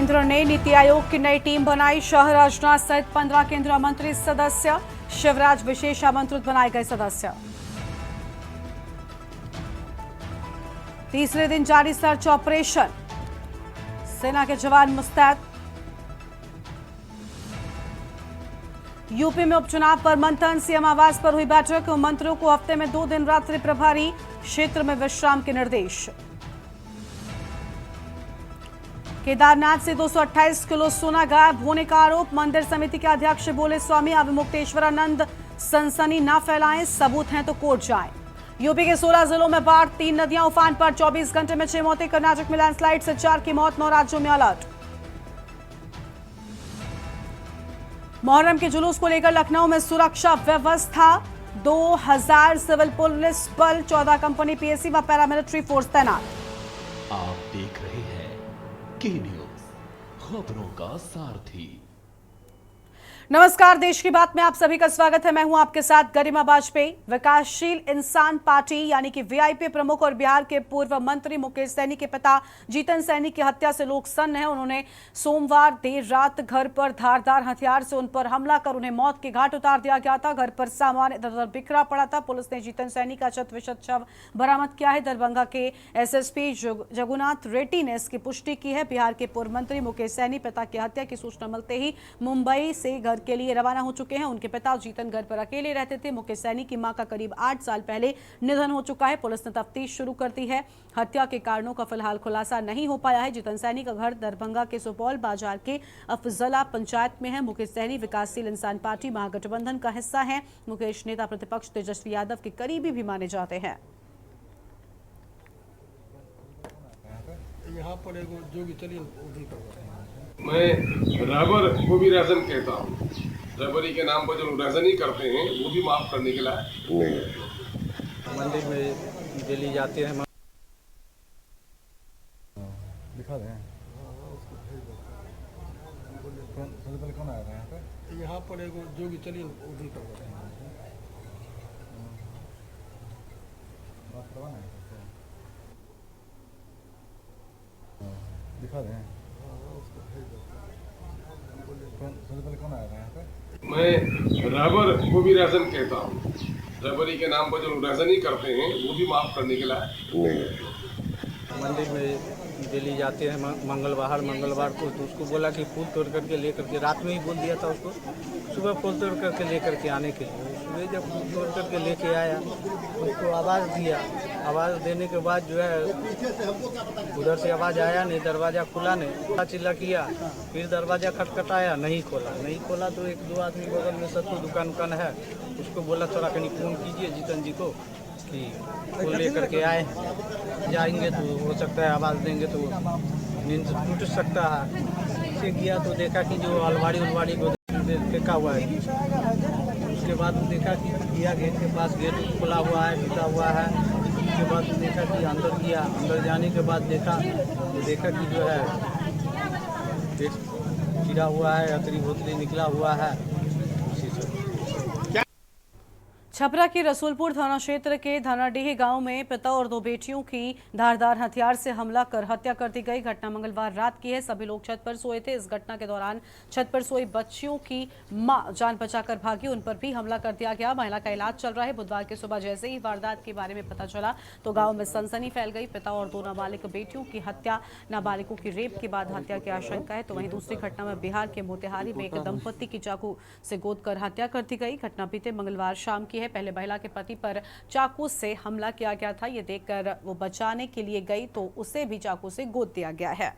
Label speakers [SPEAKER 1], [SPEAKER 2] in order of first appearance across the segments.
[SPEAKER 1] केंद्र ने नीति आयोग की नई टीम बनाई। शाह राजनाथ सहित 15 केंद्रीय मंत्री सदस्य, शिवराज विशेष आमंत्रित बनाए गए सदस्य। तीसरे दिन जारी सर्च ऑपरेशन, सेना के जवान मुस्तैद। यूपी में उपचुनाव पर मंथन, सीएम आवास पर हुई बैठक। मंत्रियों को हफ्ते में 2 दिन रात्रि प्रभारी, क्षेत्र में विश्राम के निर्देश। केदारनाथ से 228 किलो सोना गायब होने का आरोप, मंदिर समिति के अध्यक्ष बोले स्वामी अविमुक्तेश्वरानंद सनसनी न फैलाएं, सबूत हैं तो कोर्ट जाएं। यूपी के 16 जिलों में बाढ़, 3 नदियां उफान पर, 24 घंटे में 6 मौतें। कर्नाटक में लैंडस्लाइड से 4 की मौत, 9 राज्यों में अलर्ट। मुहर्रम के जुलूस को लेकर लखनऊ में सुरक्षा व्यवस्था, 2000 सिविल पुलिस बल, 14 कंपनी पीएसी व पैरामिलिट्री फोर्स तैनात।
[SPEAKER 2] आप देख रहे हैं के न्यूज, खबरों का सारथी।
[SPEAKER 1] नमस्कार, देश की बात में आप सभी का स्वागत है। मैं हूं आपके साथ गरिमा वाजपेयी। विकासशील इंसान पार्टी यानी कि वीआईपी प्रमुख और बिहार के पूर्व मंत्री मुकेश सैनी के पिता जीतन सैनी की हत्या से लोग सन्न हैं। उन्होंने सोमवार देर रात घर पर धारदार हथियार से उन पर हमला कर उन्हें मौत के घाट उतार दिया गया था। घर पर सामान इधर-उधर बिखरा पड़ा था। पुलिस ने जीतन सैनी का शत-विशत शव बरामद किया है। दरभंगा के एसएसपी जगुनाथ रेड्डी ने इसकी पुष्टि की है। बिहार के पूर्व मंत्री मुकेश सैनी पिता की हत्या की सूचना मिलते ही मुंबई से घर के लिए रवाना हो चुके हैं। उनके पिता जीतन घर पर अकेले रहते थे। मुकेश सैनी की मां का करीब 8 साल पहले निधन हो चुका है। पुलिस ने तफ्तीश शुरू कर दी है। हत्या के कारणों का फिलहाल खुलासा नहीं हो पाया है। जीतन सैनी का घर दरभंगा के सुपौल बाजार के अफजला पंचायत में है। मुकेश सैनी विकासशील इंसान पार्टी महागठबंधन का हिस्सा है। मुकेश नेता प्रतिपक्ष तेजस्वी यादव के करीबी भी माने जाते हैं।
[SPEAKER 3] यहाँ पर एगो जो भी चलिए
[SPEAKER 4] मैं रबर को भी राशन कहता हूँ। रबरी के नाम पर जो राशन ही करते हैं वो भी माफ करने के लायक नहीं है।
[SPEAKER 3] मंदिर में डेली जाते हैं।
[SPEAKER 5] दिखा दें कौन आया था यहाँ पे?
[SPEAKER 3] यहाँ पर एगो जो भी चलिए उधर करवाते हैं।
[SPEAKER 5] बात करवाना है दिखा दें कौन आया था यहाँ पे?
[SPEAKER 4] मैं रबर को भी राशन कहता हूँ। रबरी के नाम पर जो राशन ही करते हैं वो भी माफ करने के लायक नहीं है।
[SPEAKER 3] मंदिर में डेली जाते हैं मंगलवार को, तो उसको बोला कि फूल तोड़ करके ले करके, रात में ही बोल दिया था उसको सुबह फूल तोड़ करके ले करके आने के लिए। सुबह जब फूल तोड़ करके लेके आया उसको आवाज़ दिया। आवाज़ देने के बाद जो है उधर से आवाज़ आया नहीं, दरवाज़ा खुला नहीं, चिल्ला किया। फिर दरवाज़ा खटखटाया, नहीं खोला तो 1-2 आदमी बगल में सत्तू दुकान है, उसको बोला थोड़ा कहीं फ़ोन कीजिए जीतन जी को कि फूल ले करके आए हैं, जाएंगे तो हो सकता है आवाज़ देंगे तो नींद टूट सकता है। से किया तो देखा कि जो अलमारी को फेंका हुआ है। उसके बाद देखा कि गया गेट के पास, गेट खुला हुआ है, टूटा हुआ है। उसके बाद देखा कि अंदर गया, अंदर जाने के बाद देखा कि जो है पेट गिरा हुआ है, अतरी भोतरी निकला हुआ है।
[SPEAKER 1] छपरा के रसूलपुर थाना क्षेत्र के धनाडीह गांव में पिता और 2 बेटियों की धारदार हथियार से हमला कर हत्या कर दी गई। घटना मंगलवार रात की है। सभी लोग छत पर सोए थे। इस घटना के दौरान छत पर सोई बच्चियों की मां जान बचाकर भागी, उन पर भी हमला कर दिया गया। महिला का इलाज चल रहा है। बुधवार की सुबह जैसे ही वारदात के बारे में पता चला तो गाँव में सनसनी फैल गई। पिता और 2 नाबालिग बेटियों की हत्या, नाबालिगों की रेप के बाद हत्या की आशंका है। तो वहीं दूसरी घटना में बिहार के मोतिहारी में एक दंपत्ति की चाकू से गोद कर हत्या कर दी गई। घटना बीते मंगलवार शाम की है। पहले महिला के पति पर चाकू से हमला किया गया था। ये देखकर वो बचाने के लिए गई तो उसे भी चाकू से गोद दिया गया है।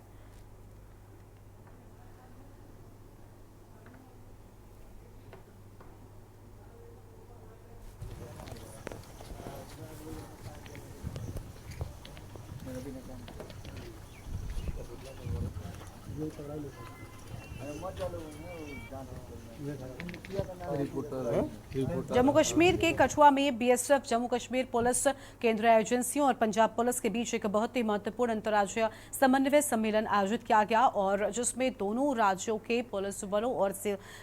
[SPEAKER 1] जम्मू कश्मीर के कठुआ में बीएसएफ, जम्मू कश्मीर पुलिस, केंद्रीय एजेंसियों और पंजाब पुलिस के बीच एक बहुत ही महत्वपूर्ण अंतर्राज्यीय समन्वय सम्मेलन आयोजित किया गया और जिसमें दोनों राज्यों के पुलिस बलों और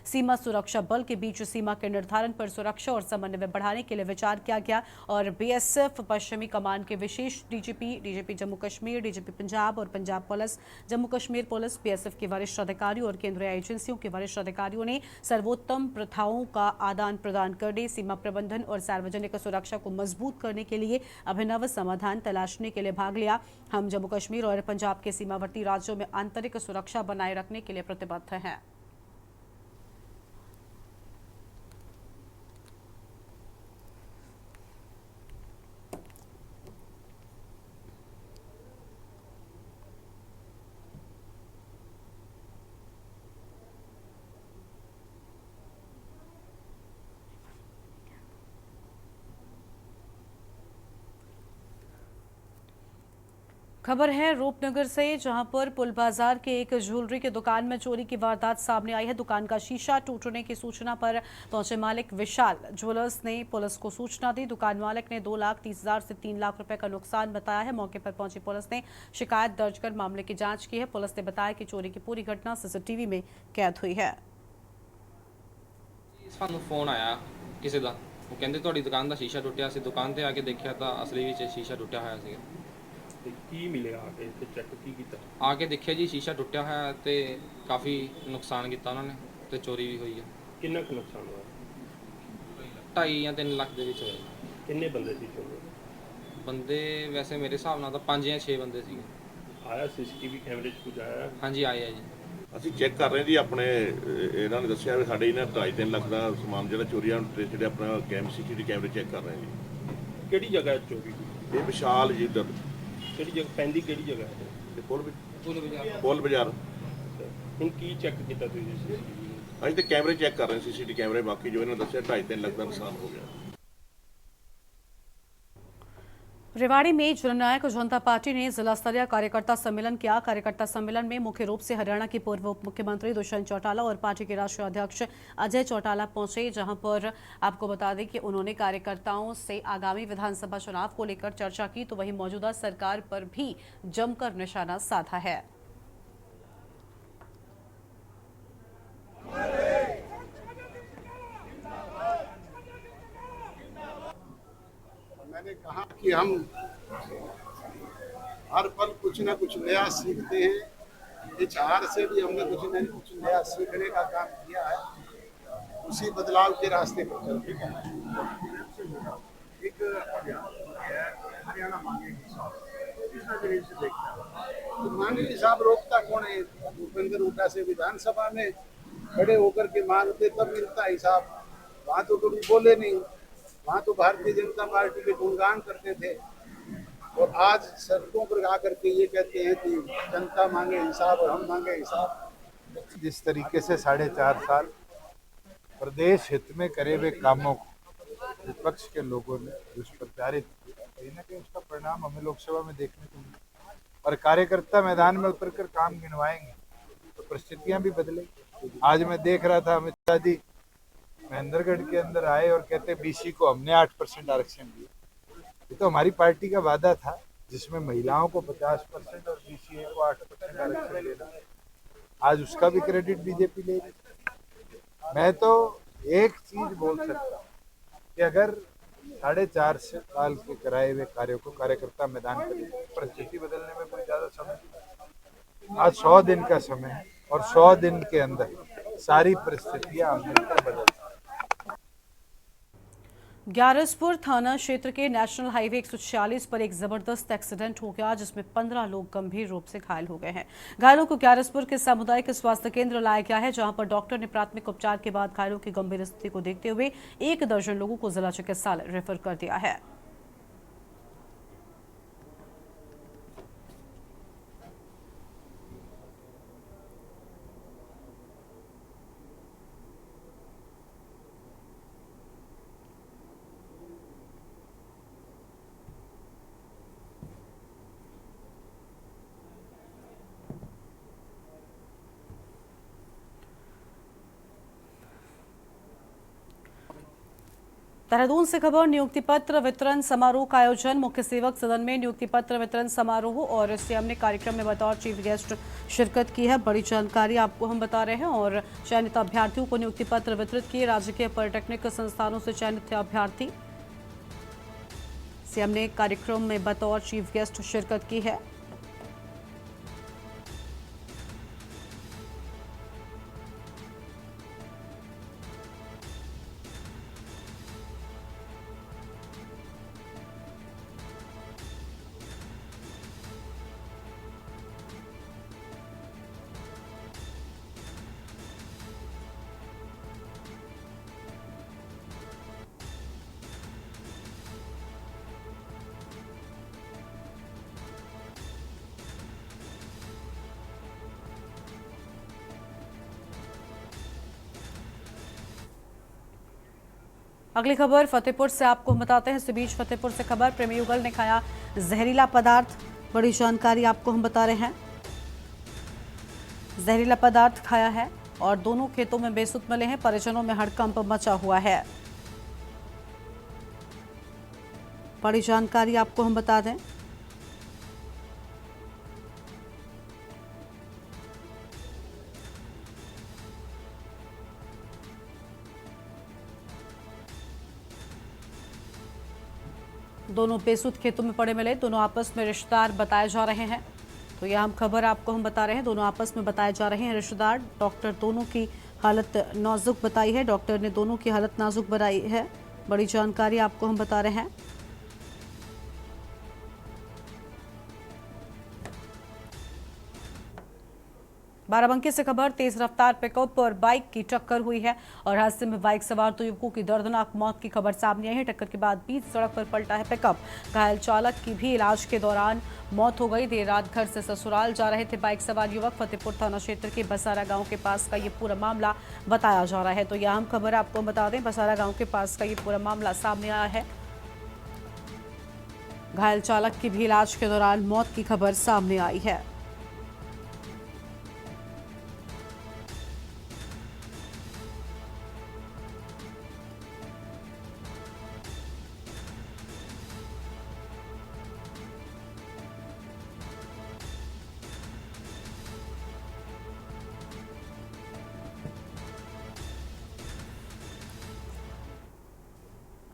[SPEAKER 1] सीमा सुरक्षा बल के बीच सीमा के निर्धारण पर सुरक्षा और समन्वय बढ़ाने के लिए विचार किया गया। और बीएसएफ पश्चिमी कमान के विशेष डीजीपी जम्मू कश्मीर, डीजीपी पंजाब और Punjab police, Jammu Kashmir police, BSF के वरिष्ठ अधिकारियों और केंद्रीय एजेंसियों के वरिष्ठ अधिकारियों ने सर्वोत्तम प्रथाओं का आदान प्रदान करने, सीमा प्रबंधन और सार्वजनिक सुरक्षा को मजबूत करने के लिए अभिनव समाधान तलाशने के लिए भाग लिया। हम जम्मू कश्मीर और पंजाब के सीमावर्ती राज्यों में आंतरिक सुरक्षा बनाए रखने के लिए प्रतिबद्ध हैं। खबर है रूपनगर से, जहां पर पुल बाजार के एक ज्वेलरी की दुकान में चोरी की वारदात सामने आई है। दुकान का शीशा टूटने की सूचना पर पहुंचे मालिक विशाल ज्वेलर्स ने पुलिस को सूचना दी। दुकान मालिक ने 2,30,000 से 3 लाख रुपए का नुकसान बताया है। मौके पर पहुंची पुलिस ने शिकायत दर्ज कर मामले की जांच की है। पुलिस ने बताया कि चोरी की पूरी घटना सीसीटीवी में कैद हुई है।
[SPEAKER 6] ਸਾਨੂੰ ਫੋਨ ਆਇਆ ਕਿਸੇ ਦਾ, ਉਹ ਕਹਿੰਦੇ ਤੁਹਾਡੀ ਦੁਕਾਨ ਦਾ ਸ਼ੀਸ਼ਾ ਟੁੱਟਿਆ ਸੀ। ਦੁਕਾਨ ਤੇ ਆ ਕੇ ਦੇਖਿਆ ਤਾਂ ਅਸਲੀ ਵਿੱਚ ਸ਼ੀਸ਼ਾ ਟੁੱਟਿਆ ਹੋਇਆ ਸੀ।
[SPEAKER 7] ਤੇ ਕੀ ਮਿਲਿਆ ਆ ਕੇ ਤੇ ਚੈੱਕ ਕੀ ਕੀਤਾ?
[SPEAKER 6] ਆ ਕੇ ਦੇਖਿਆ ਜੀ ਸ਼ੀਸ਼ਾ ਟੁੱਟਿਆ ਹੋਇਆ ਤੇ ਕਾਫੀ ਨੁਕਸਾਨ ਕੀਤਾ ਉਹਨਾਂ ਨੇ ਤੇ ਚੋਰੀ ਵੀ ਹੋਈ ਹੈ।
[SPEAKER 7] ਕਿੰਨਾ ਕੁ ਨੁਕਸਾਨ ਹੋਇਆ?
[SPEAKER 6] 2.5 ਜਾਂ 3 ਲੱਖ ਦੇ ਵਿੱਚ ਹੋਇਆ।
[SPEAKER 7] ਕਿੰਨੇ ਬੰਦੇ ਸੀ ਚੋਰ?
[SPEAKER 6] ਬੰਦੇ ਵੈਸੇ ਮੇਰੇ ਹਿਸਾਬ ਨਾਲ ਤਾਂ 5 ਜਾਂ 6 ਬੰਦੇ ਸੀਗੇ।
[SPEAKER 7] ਆਇਆ ਸੀਸੀਟੀਵੀ ਕੈਮਰੇ 'ਚ ਕੁਝ ਆਇਆ?
[SPEAKER 6] ਹਾਂਜੀ ਆਏ ਆ ਜੀ।
[SPEAKER 8] ਅਸੀਂ ਚੈੱਕ ਕਰ ਰਹੇ ਜੀ ਆਪਣੇ ਇਹਨਾਂ ਨੇ ਦੱਸਿਆ ਵੀ ਸਾਡੇ ਇਹਨਾਂ 2.5-3 ਲੱਖ ਦਾ ਸਮਾਨ ਜਿਹੜਾ ਚੋਰੀਆਂ ਜਿਹੜੇ ਆਪਣਾ ਸੀਸੀਟੀਵੀ ਕੈਮਰੇ ਚੈੱਕ ਕਰ ਰਹੇ ਜੀ।
[SPEAKER 7] ਕਿਹੜੀ ਜਗ੍ਹਾ ਚੋਰੀ ਹੋਈ?
[SPEAKER 8] ਇਹ ਵਿਸ਼ਾਲ ਜੀ ਉੱਧਰ
[SPEAKER 7] ਕਿਹੜੀ ਜਗ੍ਹਾ ਪੈਂਦੀ, ਕਿਹੜੀ ਜਗ੍ਹਾ ਹੈ?
[SPEAKER 8] ਤੇ ਪੁੱਲ ਬਾਜ਼ਾਰ।
[SPEAKER 7] ਹੁਣ ਕੀ ਚੈੱਕ ਕੀਤਾ ਤੁਸੀਂ ਸੀਸੀਟੀਵੀ?
[SPEAKER 8] ਅਸੀਂ ਤੇ ਕੈਮਰੇ ਚੈੱਕ ਕਰ ਰਹੇ ਸੀਸੀਟੀਵੀ ਕੈਮਰੇ, ਬਾਕੀ ਜੋ ਇਹਨਾਂ ਨੇ ਦੱਸਿਆ 2.5-3 ਲੱਖ ਦਾ ਨੁਕਸਾਨ ਹੋ ਗਿਆ।
[SPEAKER 1] रेवाड़ी में जननायक जनता पार्टी ने जिला स्तरीय कार्यकर्ता सम्मेलन किया। कार्यकर्ता सम्मेलन में मुख्य रूप से हरियाणा के पूर्व उप मुख्यमंत्री दुष्यंत चौटाला और पार्टी के राष्ट्रीय अध्यक्ष अजय चौटाला पहुंचे, जहां पर आपको बता दें कि उन्होंने कार्यकर्ताओं से आगामी विधानसभा चुनाव को लेकर चर्चा की, तो वहीं मौजूदा सरकार पर भी जमकर निशाना साधा है।
[SPEAKER 9] मैंने कहा कि हम हर पल कुछ ना कुछ नया सीखते हैं। इस हार से भी हमने कुछ न कुछ नया सीखने का काम किया है, उसी बदलाव के रास्ते पर चलते हैं। एक हरियाणा मांगे हिसाब रोकता कौन है? भूपेंद्र हुड्डा से विधानसभा में खड़े होकर के मांगते तब मिलता हिसाब। वहाँ तो कभी बोले नहीं, वहाँ तो भारतीय जनता पार्टी के गुणगान करते थे, और आज सड़कों पर आकर के ये कहते हैं कि जनता मांगे हिसाब और हम मांगे हिसाब।
[SPEAKER 5] जिस तरीके से 4.5 साल प्रदेश हित में करे हुए कामों को विपक्ष के लोगों ने दुष्प्रचारित किया, कहीं ना कहीं उसका परिणाम हमें लोकसभा में देखने को मिला। और कार्यकर्ता मैदान में उतरकर काम गिनवाएंगे तो परिस्थितियां भी बदलेंगी। आज मैं देख रहा था अमित शाह जी महेंद्रगढ़ के अंदर आए और कहते बीसी को हमने 8% आरक्षण दिया। ये तो हमारी पार्टी का वादा था, जिसमें महिलाओं को 50% और बीसीए को 8% आरक्षण देना। आज उसका भी क्रेडिट बीजेपी ले रही। मैं तो एक चीज बोल सकता हूँ कि अगर 4.5 साल के कराए हुए कार्यों को कार्यकर्ता मैदान करें, परिस्थिति बदलने में कोई ज्यादा समय नहीं। आज 100 दिन का समय है और 100 दिन के अंदर सारी परिस्थितियां मिलकर बदल।
[SPEAKER 1] ग्यारसपुर थाना क्षेत्र के नेशनल हाईवे 146 पर एक जबरदस्त एक्सीडेंट हो गया, जिसमें 15 लोग गंभीर रूप से घायल हो गए हैं। घायलों को ग्यारसपुर के सामुदायिक स्वास्थ्य केंद्र लाया गया है, जहां पर डॉक्टर ने प्राथमिक उपचार के बाद घायलों की गंभीर स्थिति को देखते हुए 1 दर्जन लोगों को जिला चिकित्सालय रेफर कर दिया है। देहरादून से खबर, नियुक्ति पत्र वितरण समारोह का आयोजन। मुख्य सेवक सदन में नियुक्ति पत्र वितरण समारोह और सीएम ने कार्यक्रम में बतौर चीफ गेस्ट शिरकत की है। बड़ी जानकारी आपको हम बता रहे हैं। और चयनित अभ्यर्थियों को नियुक्ति पत्र वितरित किए। राजकीय पॉलिटेक्निक संस्थानों से चयनित थे अभ्यर्थी। सीएम ने कार्यक्रम में बतौर चीफ गेस्ट शिरकत की है। अगली खबर फतेहपुर से आपको हम बताते हैं। इस बीच फतेहपुर से खबर, प्रेमी युगल ने खाया जहरीला पदार्थ। बड़ी जानकारी आपको हम बता रहे हैं। जहरीला पदार्थ खाया है और दोनों खेतों में बेसुध मिले हैं। परिजनों में हड़कंप मचा हुआ है। बड़ी जानकारी आपको हम बता दें। दोनों बेसुध खेतों में पड़े मिले। दोनों आपस में रिश्तेदार बताए जा रहे हैं। तो यह हम खबर आपको हम बता रहे हैं। दोनों आपस में बताए जा रहे हैं रिश्तेदार। डॉक्टर दोनों की हालत नाजुक बताई है। डॉक्टर ने दोनों की हालत नाजुक बताई है। बड़ी जानकारी आपको हम बता रहे हैं। बाराबंकी से खबर, तेज रफ्तार पिकअप और बाइक की टक्कर हुई है और हादसे में बाइक सवार 2 युवकों की दर्दनाक मौत की खबर सामने आई है। टक्कर के बाद बीच सड़क पर पलटा है पिकअप। घायल चालक की भी इलाज के दौरान मौत हो गई। देर रात घर से ससुराल जा रहे थे बाइक सवार युवक। फतेहपुर थाना क्षेत्र के बसारा गांव के पास का ये पूरा मामला बताया जा रहा है। तो यह हम खबर आपको बता दें, बसारा गांव के पास का ये पूरा मामला सामने आया है। घायल चालक की भी इलाज के दौरान मौत की खबर सामने आई है।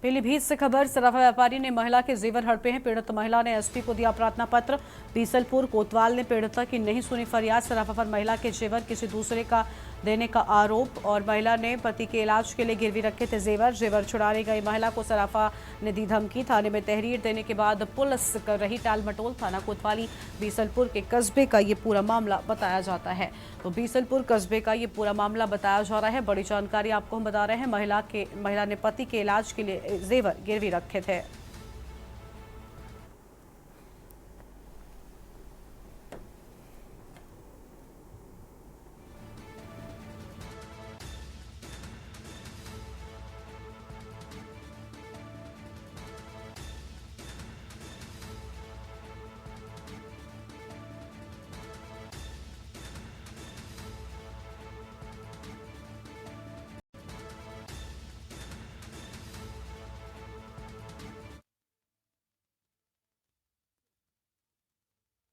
[SPEAKER 1] पीलीभीत से खबर, सराफा व्यापारी ने महिला के जेवर हड़पे हैं। पीड़ित महिला ने एसपी को दिया प्रार्थना पत्र। बीसलपुर कोतवाल ने पीड़िता की नहीं सुनी फरियाद। सराफा पर महिला के जेवर किसी दूसरे का देने का आरोप और महिला ने पति के इलाज के लिए गिरवी रखे थे जेवर छुड़ाने गई महिला को सराफा ने दी धमकी। थाने में तहरीर देने के बाद पुलिस कर रही टाल मटोल। थाना कोतवाली बीसलपुर के कस्बे का ये पूरा मामला बताया जाता है। तो बीसलपुर कस्बे का ये पूरा मामला बताया जा रहा है। बड़ी जानकारी आपको हम बता रहे हैं। महिला ने पति के इलाज के लिए जेवर गिरवी रखे थे।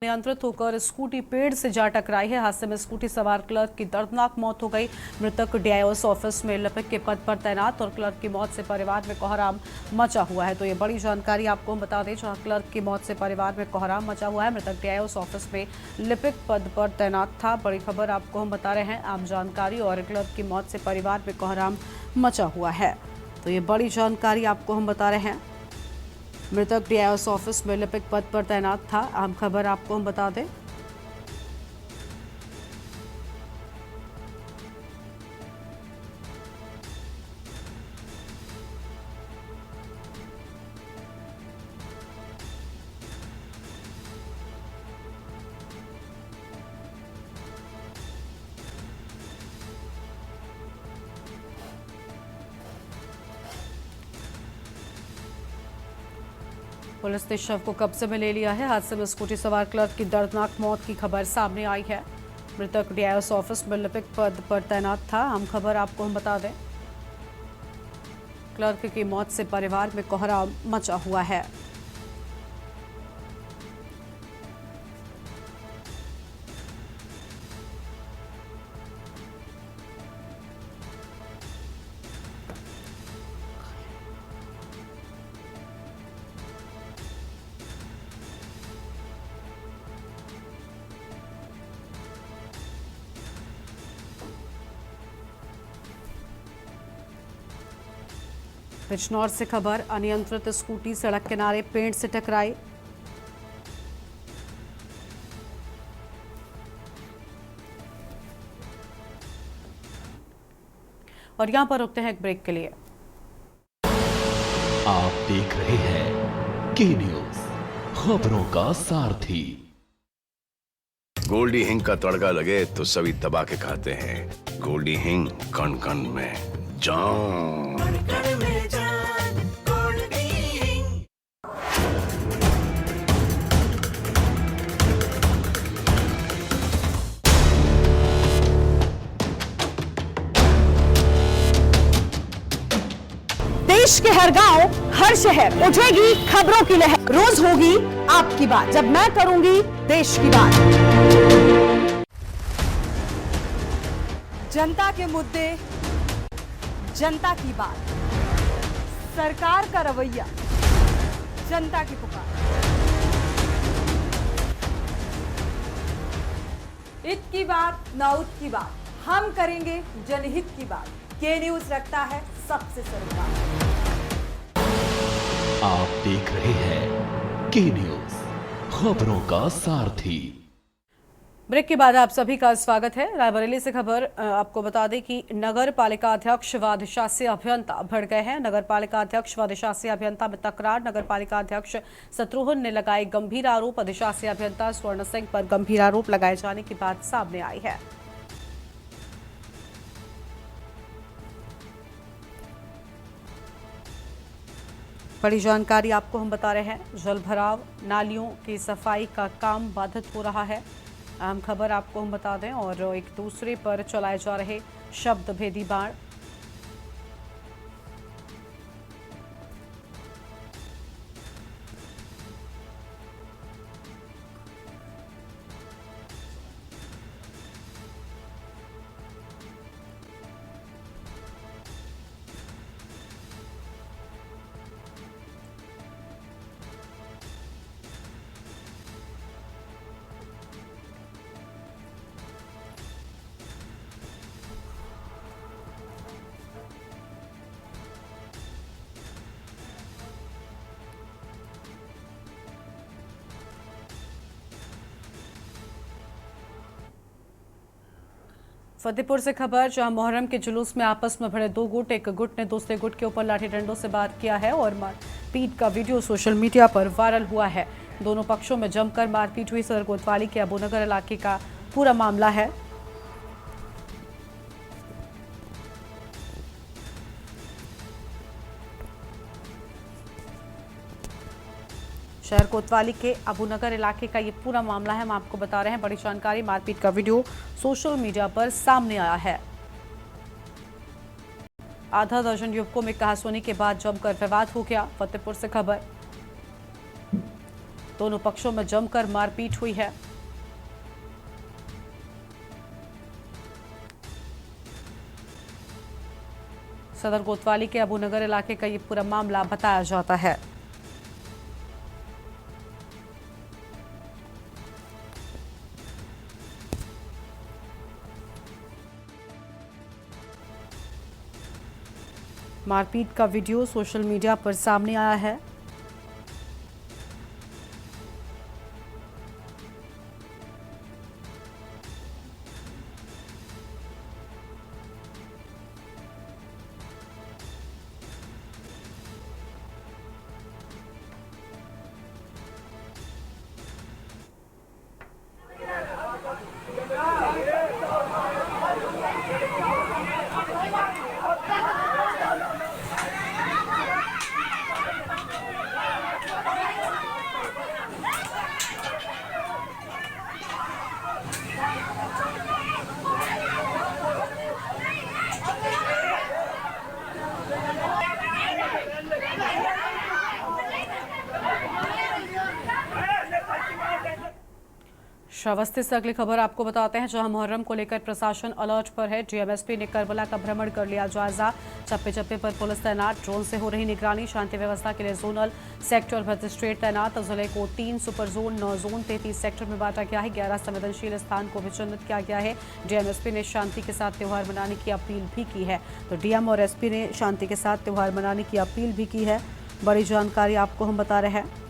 [SPEAKER 1] नियंत्रित होकर स्कूटी पेड़ से जा टकराई है। हादसे में स्कूटी सवार क्लर्क की दर्दनाक मौत हो गई। मृतक डीआईओएस ऑफिस में लिपिक के पद पर तैनात और क्लर्क की मौत से परिवार में कोहराम मचा हुआ है। तो ये बड़ी जानकारी आपको हम बता दें, जहां क्लर्क की मौत से परिवार में कोहराम मचा हुआ है। मृतक डीआईओएस ऑफिस में लिपिक पद पर तैनात था। बड़ी खबर आपको हम बता रहे हैं। आम जानकारी और क्लर्क की मौत से परिवार में कोहराम मचा हुआ है। तो ये बड़ी जानकारी आपको हम बता रहे हैं। मृतक डीआईओएस ऑफिस में लिपिक पद पर तैनात था। आम खबर आपको हम बता दें। पुलिस ने शव को कब्जे में ले लिया है। हादसे में स्कूटी सवार क्लर्क की दर्दनाक मौत की खबर सामने आई है। मृतक डीआईओएस ऑफिस में लिपिक पद पर तैनात था। आम खबर आपको हम बता दें। क्लर्क की मौत से परिवार में कोहराम मचा हुआ है। बिजनौर से खबर, अनियंत्रित स्कूटी सड़क किनारे पेड़ से टकराई। और यहां पर रुकते हैं एक ब्रेक के लिए।
[SPEAKER 2] आप देख रहे हैं के न्यूज, खबरों का सारथी।
[SPEAKER 10] गोल्डी हिंग का तड़का लगे तो सभी दबा के खाते हैं। गोल्डी हिंग, कण कण में जान।
[SPEAKER 1] देश के हर गांव, हर शहर उठेगी खबरों की लहर। रोज होगी आपकी बात, जब मैं करूंगी देश की बात। जनता के मुद्दे, जनता की बात, सरकार का रवैया, जनता की पुकार। इत की बात ना उत की बात, हम करेंगे जनहित की बात। के न्यूज रखता है सबसे सरोकार।
[SPEAKER 2] आप देख रहे हैं के न्यूज, खबरों का सारथी।
[SPEAKER 1] ब्रेक के बाद आप सभी का स्वागत है। रायबरेली से खबर आपको बता दें कि नगर पालिका अध्यक्ष व अधिशासी अभियंता भिड़ गए हैं। नगर पालिका अध्यक्ष व अधिशासी अभियंता में तकरार। नगर पालिका अध्यक्ष शत्रुघ्न ने लगाए गंभीर आरोप। अधिशासी अभियंता स्वर्ण सिंह पर गंभीर आरोप लगाए जाने की बात सामने आई है। बड़ी जानकारी आपको हम बता रहे हैं। जल भराव, नालियों की सफाई का काम बाधित हो रहा है। अहम खबर आपको हम बता दें। और एक दूसरे पर चलाए जा रहे शब्द भेदी बाण। फतेहपुर से खबर, जहां मोहर्रम के जुलूस में आपस में भिड़े दो गुट। एक गुट ने दूसरे गुट के ऊपर लाठी डंडों से वार किया है और मारपीट का वीडियो सोशल मीडिया पर वायरल हुआ है। दोनों पक्षों में जमकर मारपीट हुई। सदर कोतवाली के अबूनगर इलाके का पूरा मामला है। शहर कोतवाली के अबूनगर इलाके का ये पूरा मामला है। हम आपको बता रहे हैं बड़ी जानकारी। मारपीट का वीडियो सोशल मीडिया पर सामने आया है। आधा दर्जन युवकों में कहासुनी के बाद जमकर विवाद हो गया। फतेहपुर से खबर, दोनों पक्षों में जमकर मारपीट हुई है। सदर कोतवाली के अबूनगर इलाके का ये पूरा मामला बताया जाता है। मारपीट का वीडियो सोशल मीडिया पर सामने आया है। श्रावस्ती से अगली खबर आपको बताते हैं, जहां मुहर्रम को लेकर प्रशासन अलर्ट पर है। डीएमएसपी ने करबला का भ्रमण कर लिया जायजा। चप्पे चप्पे पर पुलिस तैनात, ड्रोन से हो रही निगरानी। शांति व्यवस्था के लिए जोनल सेक्टर मजिस्ट्रेट तैनात। जिले को 3 सुपर जोन, 9 जोन, 33 सेक्टर में बांटा गया है। 11 संवेदनशील स्थान को भी चिन्हित किया गया है। डीएमएसपी ने शांति के साथ त्यौहार मनाने की अपील भी की है। तो डीएम और एसपी ने शांति के साथ त्यौहार मनाने की अपील भी की है। बड़ी जानकारी आपको हम बता रहे हैं।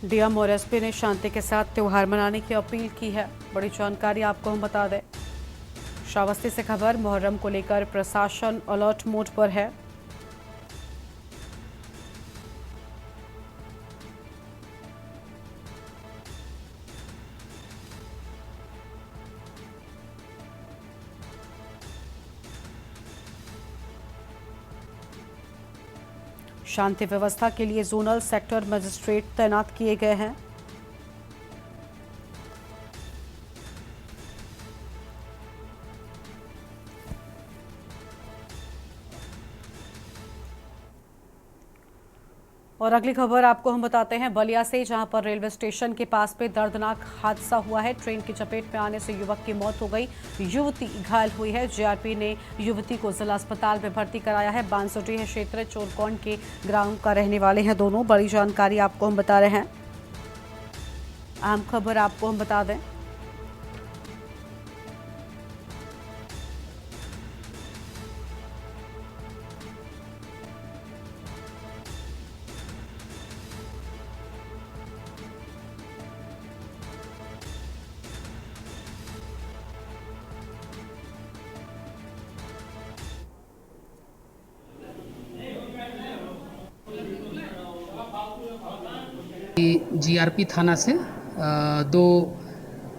[SPEAKER 1] डीएम और एसपी ने शांति के साथ त्यौहार मनाने की अपील की है। बड़ी जानकारी आपको हम बता दें। श्रावस्ती से खबर, मुहर्रम को लेकर प्रशासन अलर्ट मोड पर है। शांति व्यवस्था के लिए जोनल सेक्टर मजिस्ट्रेट तैनात किए गए हैं। और अगली खबर आपको हम बताते हैं बलिया से, जहां पर रेलवे स्टेशन के पास पे दर्दनाक हादसा हुआ है। ट्रेन की चपेट में आने से युवक की मौत हो गई, युवती घायल हुई है। जीआरपी ने युवती को जिला अस्पताल में भर्ती कराया है। बांसुडीह क्षेत्र चोरकौन के ग्राम का रहने वाले हैं दोनों। बड़ी जानकारी आपको हम बता रहे हैं। अहम खबर आपको हम बता दें।
[SPEAKER 11] जीआरपी थाना से 2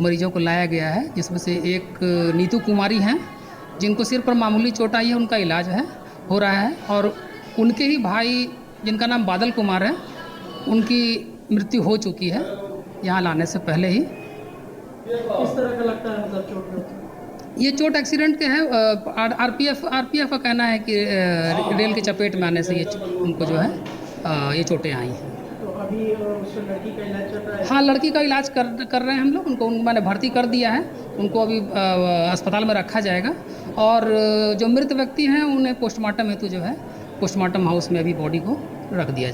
[SPEAKER 11] मरीजों को लाया गया है, जिसमें से एक नीतू कुमारी हैं, जिनको सिर पर मामूली चोट आई है। उनका इलाज हो रहा है। और उनके ही भाई, जिनका नाम बादल कुमार है, उनकी मृत्यु हो चुकी है यहाँ लाने से पहले ही।
[SPEAKER 12] किस तरह का लगता है मतलब चोट?
[SPEAKER 11] ये चोट एक्सीडेंट के है। आरपीएफ का कहना है कि रेल के चपेट में आने से उनको जो है ये चोटें आई हैं।
[SPEAKER 12] तो अभी उस लड़की का इलाज चल रहा है?
[SPEAKER 11] हाँ, लड़की का इलाज कर रहे हैं हम लोग। उनको मैंने भर्ती कर दिया है। उनको अभी अस्पताल में रखा जाएगा। और जो मृत व्यक्ति हैं उन्हें पोस्टमार्टम हेतु जो है पोस्टमार्टम हाउस में अभी बॉडी को रख दिया जाए।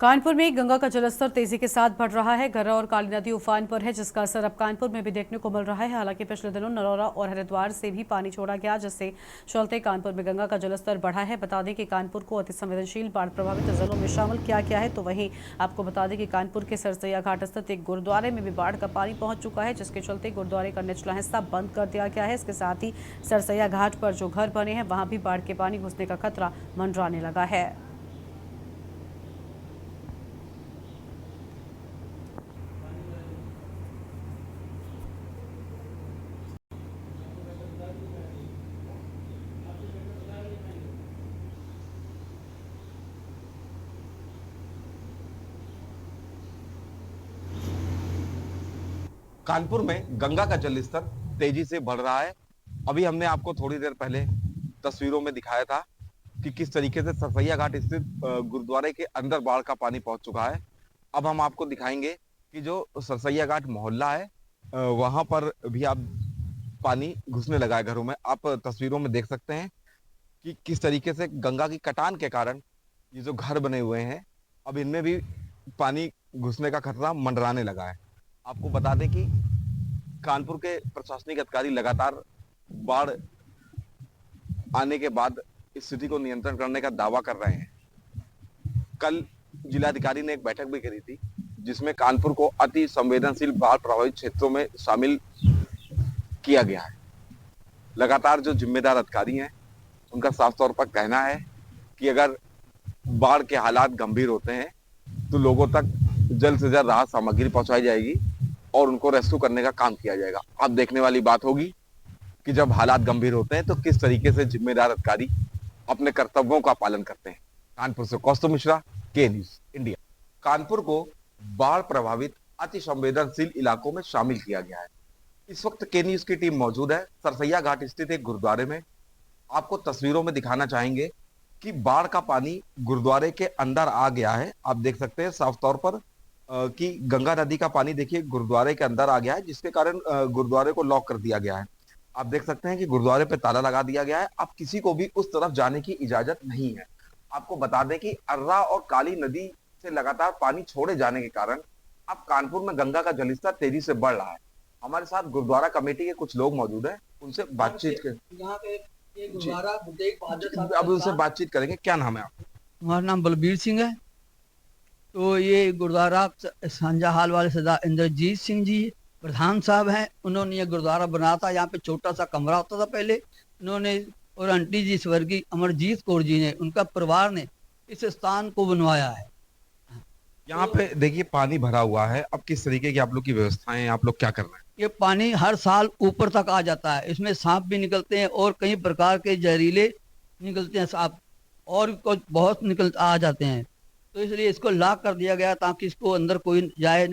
[SPEAKER 1] कानपुर में गंगा का जलस्तर तेजी के साथ बढ़ रहा है। गर्रा और काली नदी उफान पर है, जिसका असर अब कानपुर में भी देखने को मिल रहा है। हालांकि पिछले दिनों नरौरा और हरिद्वार से भी पानी छोड़ा गया, जिससे चलते कानपुर में गंगा का जलस्तर बढ़ा है। बता दें कि कानपुर को अति संवेदनशील बाढ़ प्रभावित जिलों में शामिल किया गया है। तो वहीं आपको बता दें कि कानपुर के सरसैया घाट स्थित एक गुरुद्वारे में भी बाढ़ का पानी पहुंच चुका है, जिसके चलते गुरुद्वारे का निचला हिस्सा बंद कर दिया गया है। इसके साथ ही सरसैया घाट पर जो घर बने हैं वहां भी बाढ़ के पानी घुसने का खतरा मंडराने लगा है।
[SPEAKER 13] कानपुर में गंगा का जलस्तर तेजी से बढ़ रहा है। अभी हमने आपको थोड़ी देर पहले तस्वीरों में दिखाया था कि किस तरीके से सरसैया घाट स्थित गुरुद्वारे के अंदर बाढ़ का पानी पहुंच चुका है। अब हम आपको दिखाएंगे कि जो सरसैया घाट मोहल्ला है वहां पर भी आप पानी घुसने लगा है घरों में। आप तस्वीरों में देख सकते हैं कि किस तरीके से गंगा की कटान के कारण ये जो घर बने हुए हैं, अब इनमें भी पानी घुसने का खतरा मंडराने लगा है। आपको बता दें कि कानपुर के प्रशासनिक अधिकारी लगातार बाढ़ आने के बाद स्थिति को नियंत्रण करने का दावा कर रहे हैं। कल जिलाधिकारी ने एक बैठक भी करी थी, जिसमें कानपुर को अति संवेदनशील बाढ़ प्रभावित क्षेत्रों में शामिल किया गया है। लगातार जो जिम्मेदार अधिकारी हैं उनका साफ तौर पर कहना है कि अगर बाढ़ के हालात गंभीर होते हैं तो लोगों तक जल्द से जल्द राहत सामग्री पहुंचाई जाएगी और उनको रेस्क्यू करने का काम किया जाएगा। अब देखने वाली बात होगी कि जब हालात गंभीर होते हैं तो किस तरीके से जिम्मेदार अधिकारी अपने कर्तव्यों का पालन करते हैं। कानपुर से कौस्तुभ मिश्रा, के न्यूज़ इंडिया। कानपुर को बाढ़ प्रभावित अति संवेदनशील इलाकों में शामिल किया गया है। इस वक्त के न्यूज की टीम मौजूद है सरसैया घाट स्थित एक गुरुद्वारे में। आपको तस्वीरों में दिखाना चाहेंगे कि बाढ़ का पानी गुरुद्वारे के अंदर आ गया है। आप देख सकते हैं साफ तौर पर कि गंगा नदी का पानी देखिए गुरुद्वारे के अंदर आ गया है, जिसके कारण गुरुद्वारे को लॉक कर दिया गया है। आप देख सकते हैं कि गुरुद्वारे पे ताला लगा दिया गया है। अब किसी को भी उस तरफ जाने की इजाजत नहीं है। आपको बता दें कि अर्रा और काली नदी से लगातार पानी छोड़े जाने के कारण अब कानपुर में गंगा का जलस्तर तेजी से बढ़ रहा है। हमारे साथ गुरुद्वारा कमेटी के कुछ लोग मौजूद हैं, उनसे बातचीत
[SPEAKER 12] यहाँ पे ये गुरुद्वारा तेग बहादुर साहब
[SPEAKER 13] अब उनसे बातचीत करेंगे। क्या नाम है आपका?
[SPEAKER 12] हमारा नाम बलबीर सिंह है। तो ये गुरुद्वारा सांझा हाल वाले सरदार इंद्रजीत सिंह जी प्रधान साहब हैं। उन्होंने ये गुरुद्वारा बनाया था। यहाँ पे छोटा सा कमरा होता था पहले, उन्होंने और आंटी जी स्वर्गीय अमरजीत कौर जी ने, उनका परिवार ने इस स्थान को बनवाया है।
[SPEAKER 13] यहाँ पे देखिए पानी भरा हुआ है। अब किस तरीके की आप लोग की व्यवस्थाएं हैं, आप लोग क्या कर रहे हैं?
[SPEAKER 12] ये पानी हर साल ऊपर तक आ जाता है। इसमें सांप भी निकलते हैं और कई प्रकार के जहरीले निकलते हैं सांप, और कुछ बहुत निकल आ जाते हैं। तो इसलिए इसको लॉक कर दिया गया ताकि इसको अंदर कोई जाए,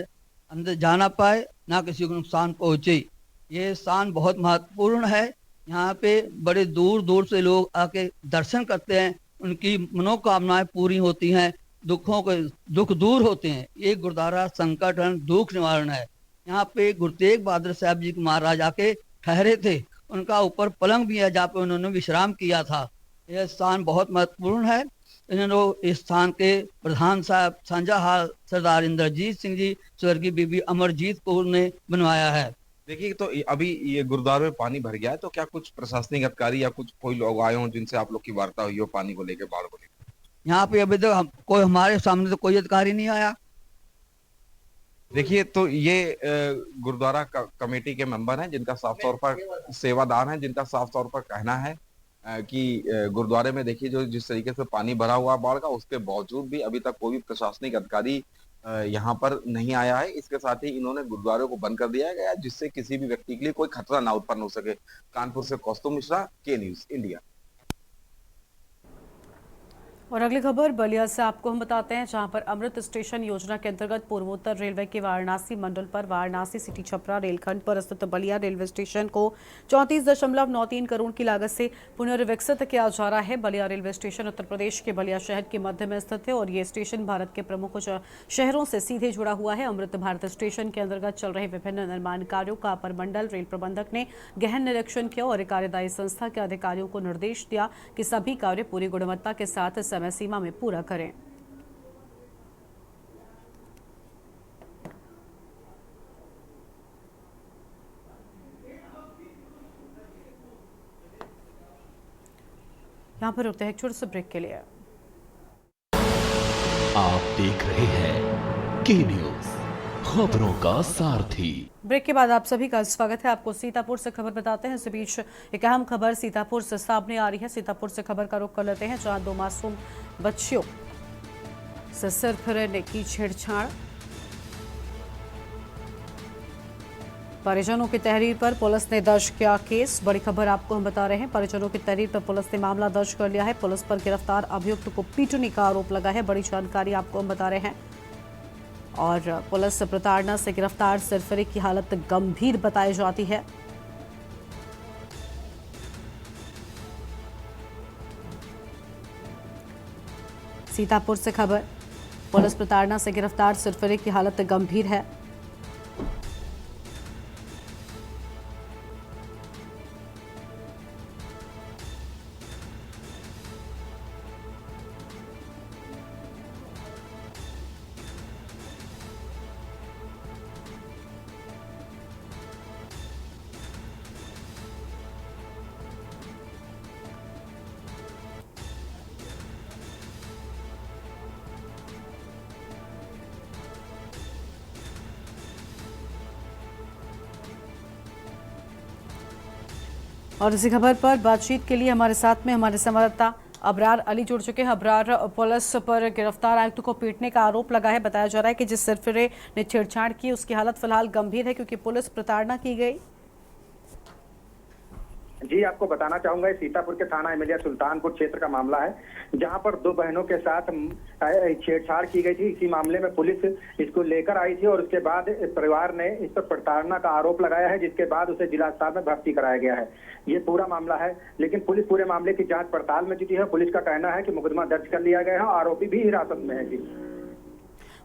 [SPEAKER 12] अंदर जा ना पाए, ना किसी को नुकसान पहुंचे। ये स्थान बहुत महत्वपूर्ण है। यहाँ पे बड़े दूर दूर से लोग आके दर्शन करते हैं, उनकी मनोकामनाएं पूरी होती हैं, दुखों के दुख दूर होते हैं। ये गुरुद्वारा संकट हरण दुख निवारण है। यहाँ पे गुरु तेग बहादुर साहब जी महाराज आके ठहरे थे। उनका ऊपर पलंग भी है जहाँ पे उन्होंने विश्राम किया था। यह स्थान बहुत महत्वपूर्ण है। इन्होंने इस स्थान के प्रधान साहब सांझा हाल सरदार इंद्रजीत सिंह जी स्वर्गीय बीबी अमरजीत कौर ने बनवाया है।
[SPEAKER 13] देखिए तो अभी ये गुरुद्वारे में पानी भर गया है, तो क्या कुछ प्रशासनिक अधिकारी या कुछ कोई लोग आए हों जिनसे आप लोग की वार्ता हुई हो पानी को लेकर, बाढ़ को लेकर?
[SPEAKER 12] यहाँ पे अभी तक कोई हमारे सामने तो कोई अधिकारी नहीं आया।
[SPEAKER 13] देखिए तो ये गुरुद्वारा कमेटी के मेंबर हैं जिनका साफ तौर पर सेवादार हैं, जिनका साफ तौर पर कहना है कि गुरुद्वारे में देखिए जो जिस तरीके से पानी भरा हुआ बाढ़ का, उसके बावजूद भी अभी तक कोई भी प्रशासनिक अधिकारी यहाँ पर नहीं आया है। इसके साथ ही इन्होंने गुरुद्वारे को बंद कर दिया गया जिससे किसी भी व्यक्ति के लिए कोई खतरा ना उत्पन्न हो सके। कानपुर से कौस्तुभ मिश्रा, के न्यूज इंडिया।
[SPEAKER 1] और अगली खबर बलिया से आपको हम बताते हैं, जहां पर अमृत स्टेशन योजना के अंतर्गत पूर्वोत्तर रेलवे के वाराणसी मंडल पर वाराणसी सिटी छपरा रेलखंड पर स्थित बलिया रेलवे स्टेशन को 34.93 करोड़ की लागत से पुनर्विकसित किया जा रहा है। बलिया रेलवे स्टेशन उत्तर प्रदेश के बलिया शहर के मध्य में स्थित है और ये स्टेशन भारत के प्रमुख शहरों से सीधे जुड़ा हुआ है। अमृत भारत स्टेशन के अंतर्गत चल रहे विभिन्न निर्माण कार्यों का अपर मंडल रेल प्रबंधक ने गहन निरीक्षण किया और कार्यदायी संस्था के अधिकारियों को निर्देश दिया कि सभी कार्य पूरी गुणवत्ता के साथ समय सीमा में पूरा करें। यहां पर रुकते हैं एक छोटे से ब्रेक के लिए।
[SPEAKER 2] आप देख रहे हैं के न्यूज, खबरों का सारथी।
[SPEAKER 1] ब्रेक के बाद आप सभी का स्वागत है। आपको सीतापुर से खबर बताते हैं। इस बीच एक अहम खबर सीतापुर से सामने आ रही है। सीतापुर से खबर का रुख कर लेते हैं, जहां 2 मासूम बच्चियों से सिरफिरे ने की छेड़छाड़। परिजनों की तहरीर पर पुलिस ने दर्ज किया केस। बड़ी खबर आपको हम बता रहे हैं, परिजनों की तहरीर पर पुलिस ने मामला दर्ज कर लिया है। पुलिस पर गिरफ्तार अभियुक्त को पीटने का आरोप लगा है। बड़ी जानकारी आपको हम बता रहे हैं। और पुलिस प्रताड़ना से गिरफ्तार सिरफिरे की हालत गंभीर बताई जाती है। सीतापुर से खबर, पुलिस प्रताड़ना से गिरफ्तार सिरफिरे की हालत गंभीर है। और इसी खबर पर बातचीत के लिए हमारे साथ में हमारे संवाददाता अबरार अली जुड़ चुके हैं। अबरार, पुलिस पर गिरफ्तार आयुक्त को पीटने का आरोप लगा है। बताया जा रहा है कि जिस सिरफिरे ने छेड़छाड़ की उसकी हालत फिलहाल गंभीर है क्योंकि पुलिस प्रताड़ना की गई।
[SPEAKER 14] जी, आपको बताना चाहूंगा ये सीतापुर के थाना एमिलिया सुल्तानपुर क्षेत्र का मामला है, जहां पर दो बहनों के साथ छेड़छाड़ की गई थी। इसी मामले में पुलिस इसको लेकर आई थी और उसके बाद इस परिवार ने इस पर प्रताड़ना का आरोप लगाया है, जिसके बाद उसे जिला अस्पताल में भर्ती कराया गया है। ये पूरा मामला है, लेकिन पुलिस पूरे मामले की जांच पड़ताल में जुटी है। पुलिस का कहना है कि मुकदमा दर्ज कर लिया गया है, आरोपी भी हिरासत में है। जी,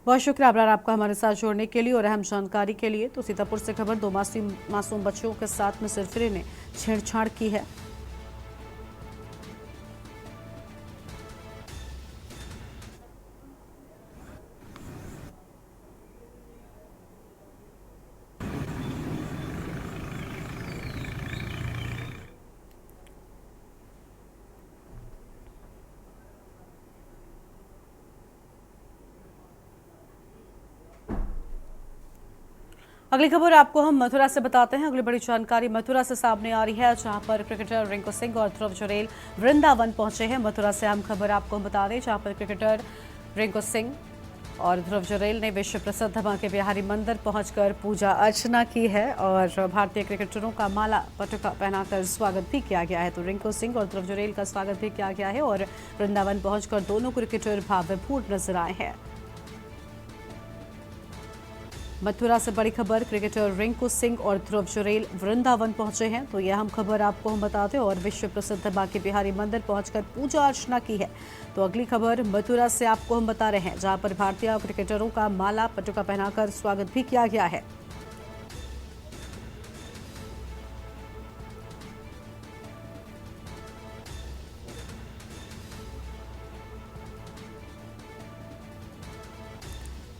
[SPEAKER 1] बहुत शुक्रिया अबरार आपका हमारे साथ जोड़ने के लिए और अहम जानकारी के लिए। तो सीतापुर से खबर, दो मासूम बच्चों के साथ में सिरफिरे ने छेड़छाड़ की है। अगली खबर आपको हम मथुरा से बताते हैं। अगली बड़ी जानकारी मथुरा से सामने आ रही है, जहां पर क्रिकेटर रिंकू सिंह और ध्रुव जुरेल वृंदावन पहुंचे हैं। मथुरा से अहम खबर आपको हम बता दें, जहां पर क्रिकेटर रिंकू सिंह और ध्रुव जुरेल ने विश्व प्रसिद्ध मां के बिहारी मंदिर पहुंचकर पूजा अर्चना की है और भारतीय क्रिकेटरों का माला पटुका पहनाकर स्वागत भी किया गया है। तो रिंकू सिंह और ध्रुव जुरेल का स्वागत भी किया गया है और वृंदावन पहुंचकर दोनों क्रिकेटर भावपूर्ण नजर आए हैं। मथुरा से बड़ी खबर, क्रिकेटर रिंकू सिंह और ध्रुव जुरेल वृंदावन पहुंचे हैं। तो यह अहम खबर आपको हम बताते हैं और विश्व प्रसिद्ध बांके बिहारी मंदिर पहुंचकर पूजा अर्चना की है। तो अगली खबर मथुरा से आपको हम बता रहे हैं, जहां पर भारतीय क्रिकेटरों का माला पटुका पहनाकर स्वागत भी किया गया है।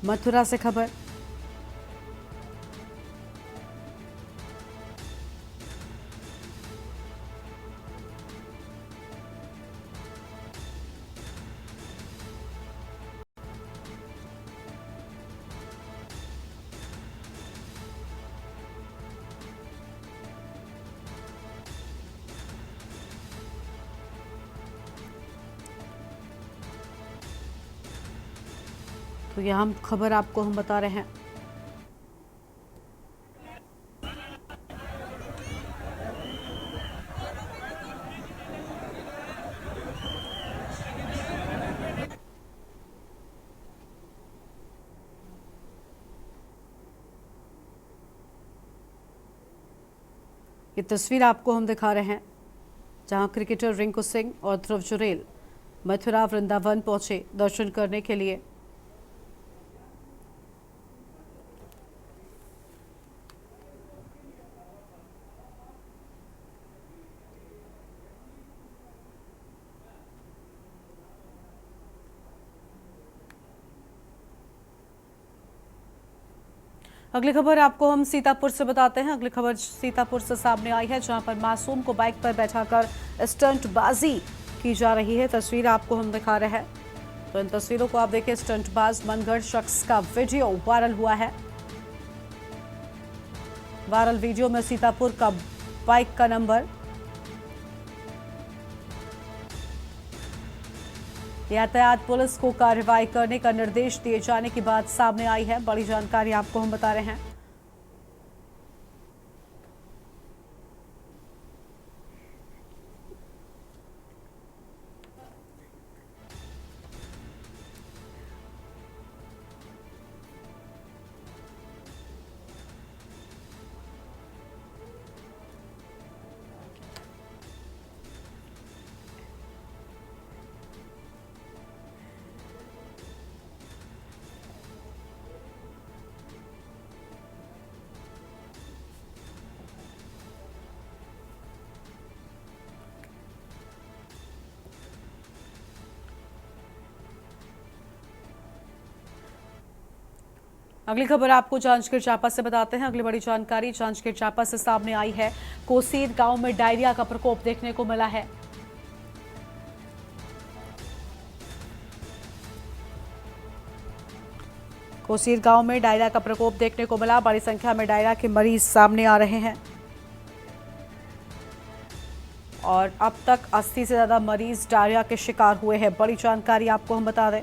[SPEAKER 1] मथुरा से खबर, तो यह हम खबर आपको हम बता रहे हैं। ये तस्वीर आपको हम दिखा रहे हैं, जहां क्रिकेटर रिंकू सिंह और ध्रुव जुरेल मथुरा वृंदावन पहुंचे दर्शन करने के लिए। अगली खबर आपको हम सीतापुर से बताते हैं। अगली खबर सीतापुर से सामने आई है, जहां पर मासूम को बाइक पर बैठाकर स्टंटबाजी की जा रही है। तस्वीर आपको हम दिखा रहे हैं, तो इन तस्वीरों को आप देखिए। स्टंटबाज मनगढ़ शख्स का वीडियो वायरल हुआ है। वायरल वीडियो में सीतापुर का बाइक का नंबर, यातायात पुलिस को कार्रवाई करने का निर्देश दिए जाने की बात सामने आई है। बड़ी जानकारी आपको हम बता रहे हैं। अगली खबर आपको जांजगीर चांपा से बताते हैं। अगली बड़ी जानकारी जांजगीर चांपा से सामने आई है। कोसीर गांव में डायरिया का प्रकोप देखने को मिला है। कोसीर गांव में डायरिया का प्रकोप देखने को मिला। बड़ी संख्या में डायरिया के मरीज सामने आ रहे हैं और अब तक 80 से ज्यादा मरीज डायरिया के शिकार हुए हैं। बड़ी जानकारी आपको हम बता दें,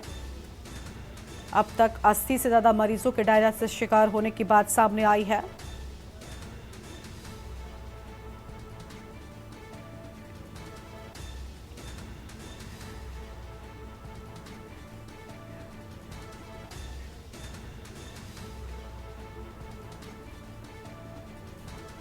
[SPEAKER 1] अब तक 80 से ज्यादा मरीजों के डायरिया से शिकार होने की बात सामने आई है।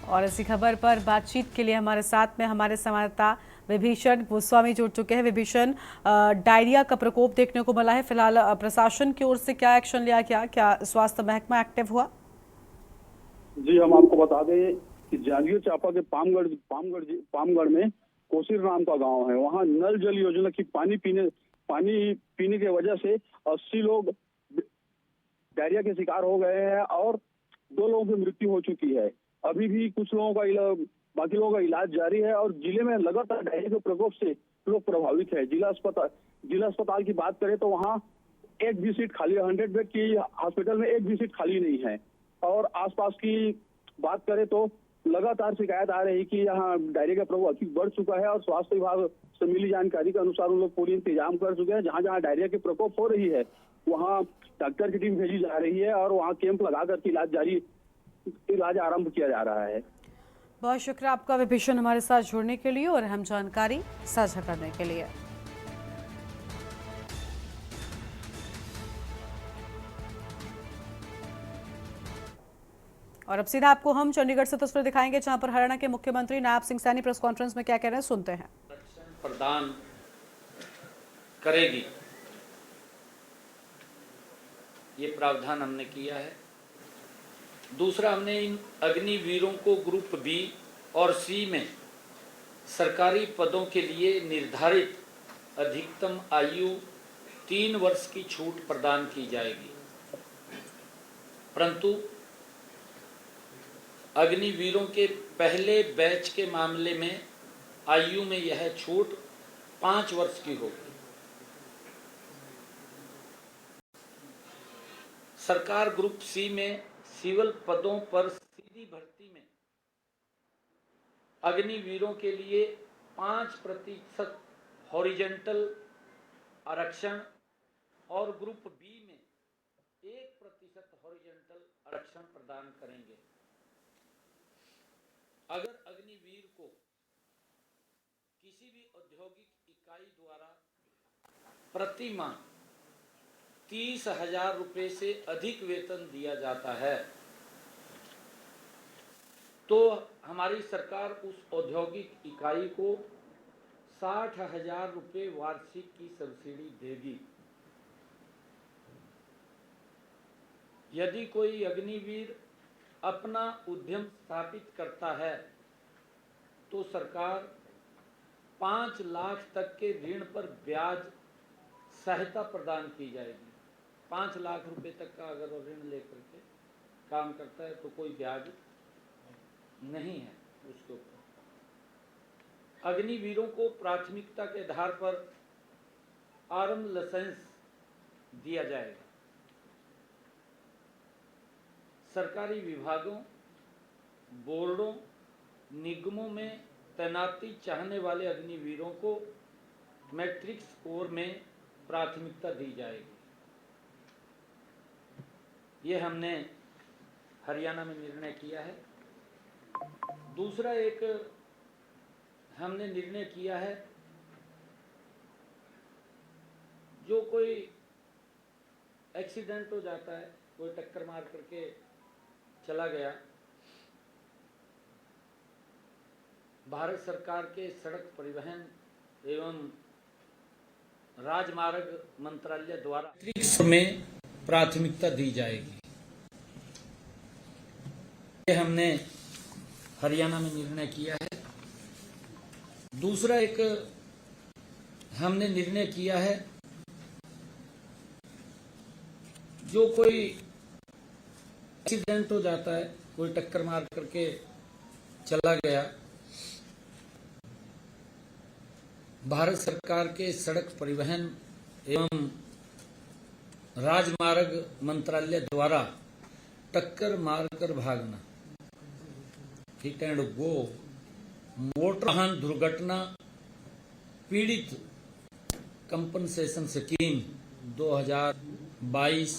[SPEAKER 1] और इसी खबर पर बातचीत के लिए हमारे साथ में हमारे संवाददाता विभीषण गोस्वामी जुड़ चुके हैं। विभीषण, डायरिया का प्रकोप देखने को मिला है, फिलहाल प्रशासन की ओर से क्या एक्शन लिया गया, क्या स्वास्थ्य महकमा एक्टिव हुआ?
[SPEAKER 15] जी, हम आपको बता दें कि जांजगीर चांपा के पामगढ़ में कोसिर नाम का गांव है। वहां नल जल योजना की पानी पीने की वजह से 80 लोग डायरिया के शिकार हो गए हैं और 2 लोगों की मृत्यु हो चुकी है। अभी भी कुछ लोगों का बाकी लोगों का इलाज जारी है और जिले में लगातार डायरिया के प्रकोप से लोग प्रभावित है। जिला अस्पताल की बात करें तो वहाँ एक भी सीट खाली, 100 बेड की हॉस्पिटल में एक भी सीट खाली नहीं है। और आसपास की बात करें तो लगातार शिकायत आ रही कि यहाँ डायरिया का प्रकोप अधिक बढ़ चुका है और स्वास्थ्य विभाग से मिली जानकारी के अनुसार उन लोग पूरी इंतजाम कर चुके हैं। जहाँ जहाँ डायरिया के प्रकोप हो रही है वहाँ डॉक्टर की टीम भेजी जा रही है और वहाँ कैंप लगा करके इलाज आरंभ किया जा रहा है।
[SPEAKER 1] बहुत शुक्रिया आपका विभीषण, हमारे साथ जुड़ने के लिए और अहम जानकारी साझा करने के लिए। और अब सीधा आपको हम चंडीगढ़ से तस्वीर दिखाएंगे जहां पर हरियाणा के मुख्यमंत्री नायब सिंह सैनी प्रेस कॉन्फ्रेंस में क्या कह रहे हैं, सुनते हैं।
[SPEAKER 16] प्रदान करेगी, ये प्रावधान हमने किया है। दूसरा, हमने इन अग्निवीरों को ग्रुप बी और सी में सरकारी पदों के लिए निर्धारित अधिकतम आयु 3 वर्ष की छूट प्रदान की जाएगी, परंतु अग्निवीरों के पहले बैच के मामले में आयु में यह छूट 5 वर्ष की होगी। सरकार ग्रुप सी में सिविल पदों पर सीधी भर्ती में अग्निवीरों के लिए 5% हॉरिजेंटल आरक्षण और ग्रुप बी में 1% हॉरिजेंटल आरक्षण प्रदान करेंगे। अगर अग्निवीर को किसी भी औद्योगिक इकाई द्वारा प्रति माह 30,000 रुपये से अधिक वेतन दिया जाता है तो हमारी सरकार उस औद्योगिक इकाई को 60,000 रुपये वार्षिक की सब्सिडी देगी। यदि कोई अग्निवीर अपना उद्यम स्थापित करता है तो सरकार 5 लाख तक के ऋण पर ब्याज सहायता प्रदान की जाएगी। 5 लाख रुपए तक का अगर वो ऋण लेकर के काम करता है तो कोई ब्याज नहीं है उसके ऊपर। अग्निवीरों को प्राथमिकता के आधार पर आर्म लाइसेंस दिया जाएगा। सरकारी विभागों, बोर्डों, निगमों में तैनाती चाहने वाले अग्निवीरों को मैट्रिक स्कोर में प्राथमिकता दी जाएगी। ये हमने हरियाणा में निर्णय किया है। दूसरा एक हमने निर्णय किया है, जो कोई एक्सीडेंट हो जाता है, कोई टक्कर मार करके चला गया, भारत सरकार के सड़क परिवहन एवं राजमार्ग मंत्रालय द्वारा में प्राथमिकता दी जाएगी। ये हमने हरियाणा में निर्णय किया है। दूसरा एक हमने निर्णय किया है, जो कोई एक्सीडेंट हो जाता है, कोई टक्कर मार करके चला गया, भारत सरकार के सड़क परिवहन एवं राजमार्ग मंत्रालय द्वारा टक्कर मारकर भागना, हिट एंड गो, मोटर वाहन दुर्घटना पीड़ित कंपनसेशन स्कीम 2022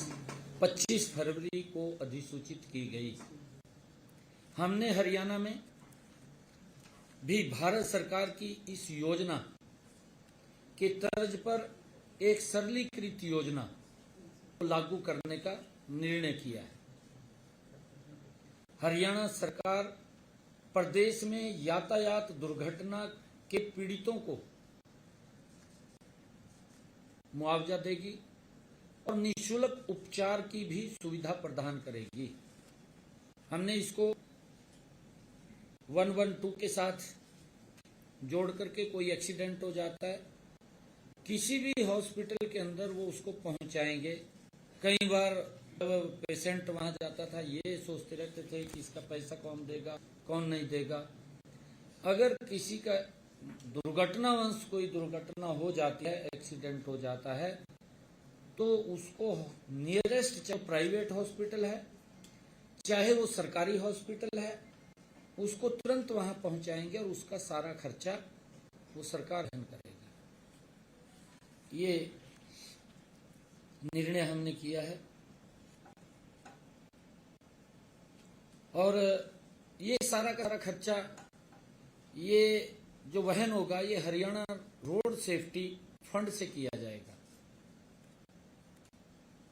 [SPEAKER 16] 25 फरवरी को अधिसूचित की गई। हमने हरियाणा में भी भारत सरकार की इस योजना के तर्ज पर एक सरलीकृत योजना को लागू करने का निर्णय किया है। हरियाणा सरकार प्रदेश में यातायात दुर्घटना के पीड़ितों को मुआवजा देगी और निःशुल्क उपचार की भी सुविधा प्रदान करेगी। हमने इसको 112 के साथ जोड़ करके कोई एक्सीडेंट हो जाता है, किसी भी हॉस्पिटल के अंदर वो उसको पहुंचाएंगे। कई बार पेशेंट वहां जाता था, ये सोचते रहते थे कि इसका पैसा कौन देगा कौन नहीं देगा। अगर किसी का दुर्घटनावश कोई दुर्घटना हो जाती है, एक्सीडेंट हो जाता है, तो उसको नियरेस्ट चाहे प्राइवेट हॉस्पिटल है चाहे वो सरकारी हॉस्पिटल है, उसको तुरंत वहां पहुंचाएंगे और उसका सारा खर्चा वो सरकार वहन करेगी। ये निर्णय हमने किया है और ये सारा का सारा खर्चा ये जो वहन होगा ये हरियाणा रोड सेफ्टी फंड से किया जाएगा।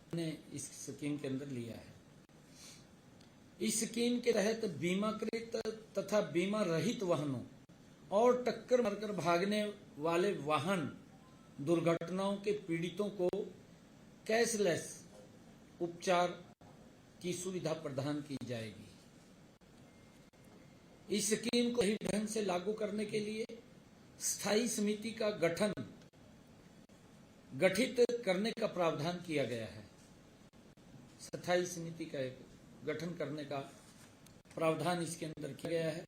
[SPEAKER 16] हमने इस स्कीम के अंदर लिया है। इस स्कीम के तहत बीमाकृत तथा बीमा रहित वाहनों और टक्कर मारकर भागने वाले वाहन दुर्घटनाओं के पीड़ितों को कैशलेस उपचार की सुविधा प्रदान की जाएगी। इस स्कीम को सही ढंग से लागू करने के लिए स्थायी समिति का गठित करने का प्रावधान किया गया है। स्थायी समिति का एक गठन करने का प्रावधान इसके अंदर किया गया है।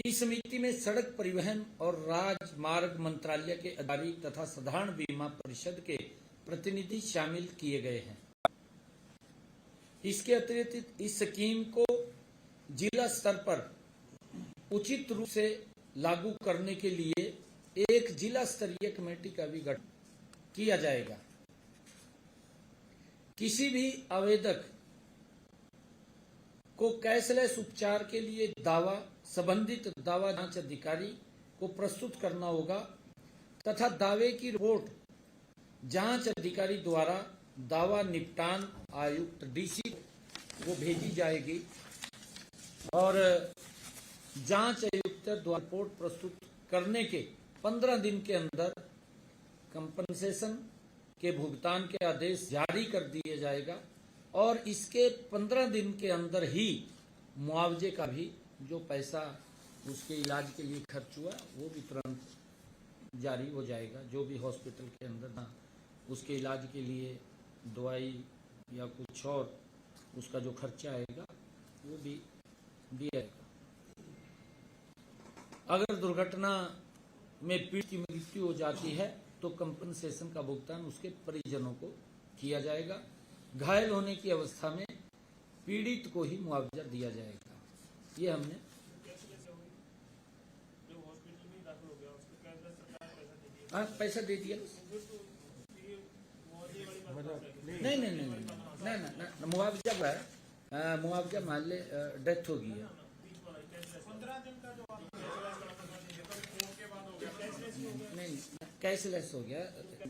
[SPEAKER 16] इस समिति में सड़क परिवहन और राजमार्ग मंत्रालय के अधिकारी तथा साधारण बीमा परिषद के प्रतिनिधि शामिल किए गए हैं। इसके अतिरिक्त इस स्कीम को जिला स्तर पर उचित रूप से लागू करने के लिए एक जिला स्तरीय कमेटी का भी गठन किया जाएगा। किसी भी आवेदक को कैशलेस उपचार के लिए दावा संबंधित दावा जांच अधिकारी को प्रस्तुत करना होगा तथा दावे की रिपोर्ट जांच अधिकारी द्वारा दावा निपटान आयुक्त डीसी को भेजी जाएगी और जांच आयुक्त द्वारा रिपोर्ट प्रस्तुत करने के 15 दिन के अंदर कंपनसेशन के भुगतान के आदेश जारी कर दिए जाएगा और इसके 15 दिन के अंदर ही मुआवजे का भी जो पैसा उसके इलाज के लिए खर्च हुआ वो भी तुरंत जारी हो जाएगा। जो भी हॉस्पिटल के अंदर उसके इलाज के लिए दवाई या कुछ और उसका जो खर्चा आएगा वो भी दिया जाएगा। अगर दुर्घटना में पीड़ित की मृत्यु हो जाती है तो कंपनसेशन का भुगतान उसके परिजनों को किया जाएगा। घायल होने की अवस्था में पीड़ित को ही मुआवजा दिया जाएगा। ये हमने पैसा दे दिया। नहीं मुआवजा है, मुआवजा मान ले डेथ हो गई है। नहीं कैशलेस हो गया।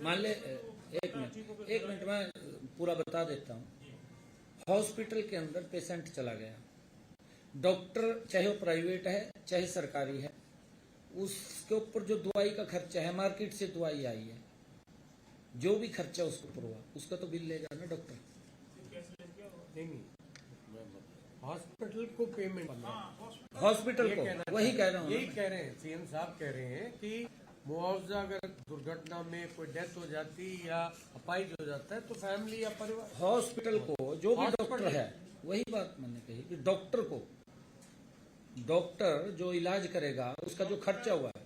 [SPEAKER 16] मान ले एक मिनट मैं पूरा बता देता हूँ। हॉस्पिटल के अंदर पेशेंट चला गया, डॉक्टर चाहे वो प्राइवेट है चाहे सरकारी है, उसके ऊपर जो दवाई का खर्चा है, मार्केट से दवाई आई है, जो भी खर्चा उसके ऊपर हुआ उसका तो बिल लेगा ना डॉक्टर।
[SPEAKER 17] नहीं हॉस्पिटल को पेमेंट,
[SPEAKER 16] हॉस्पिटल को वही कह रहा हूँ,
[SPEAKER 17] यही कह रहे हैं सीएम साहब कह रहे हैं कि मुआवजा अगर दुर्घटना में कोई डेथ हो जाती या अपाहिज हो जाता है तो फैमिली या परिवार,
[SPEAKER 16] हॉस्पिटल को जो भी डॉक्टर है, वही बात मैंने कही कि डॉक्टर को, डॉक्टर जो इलाज करेगा उसका जो खर्चा हुआ है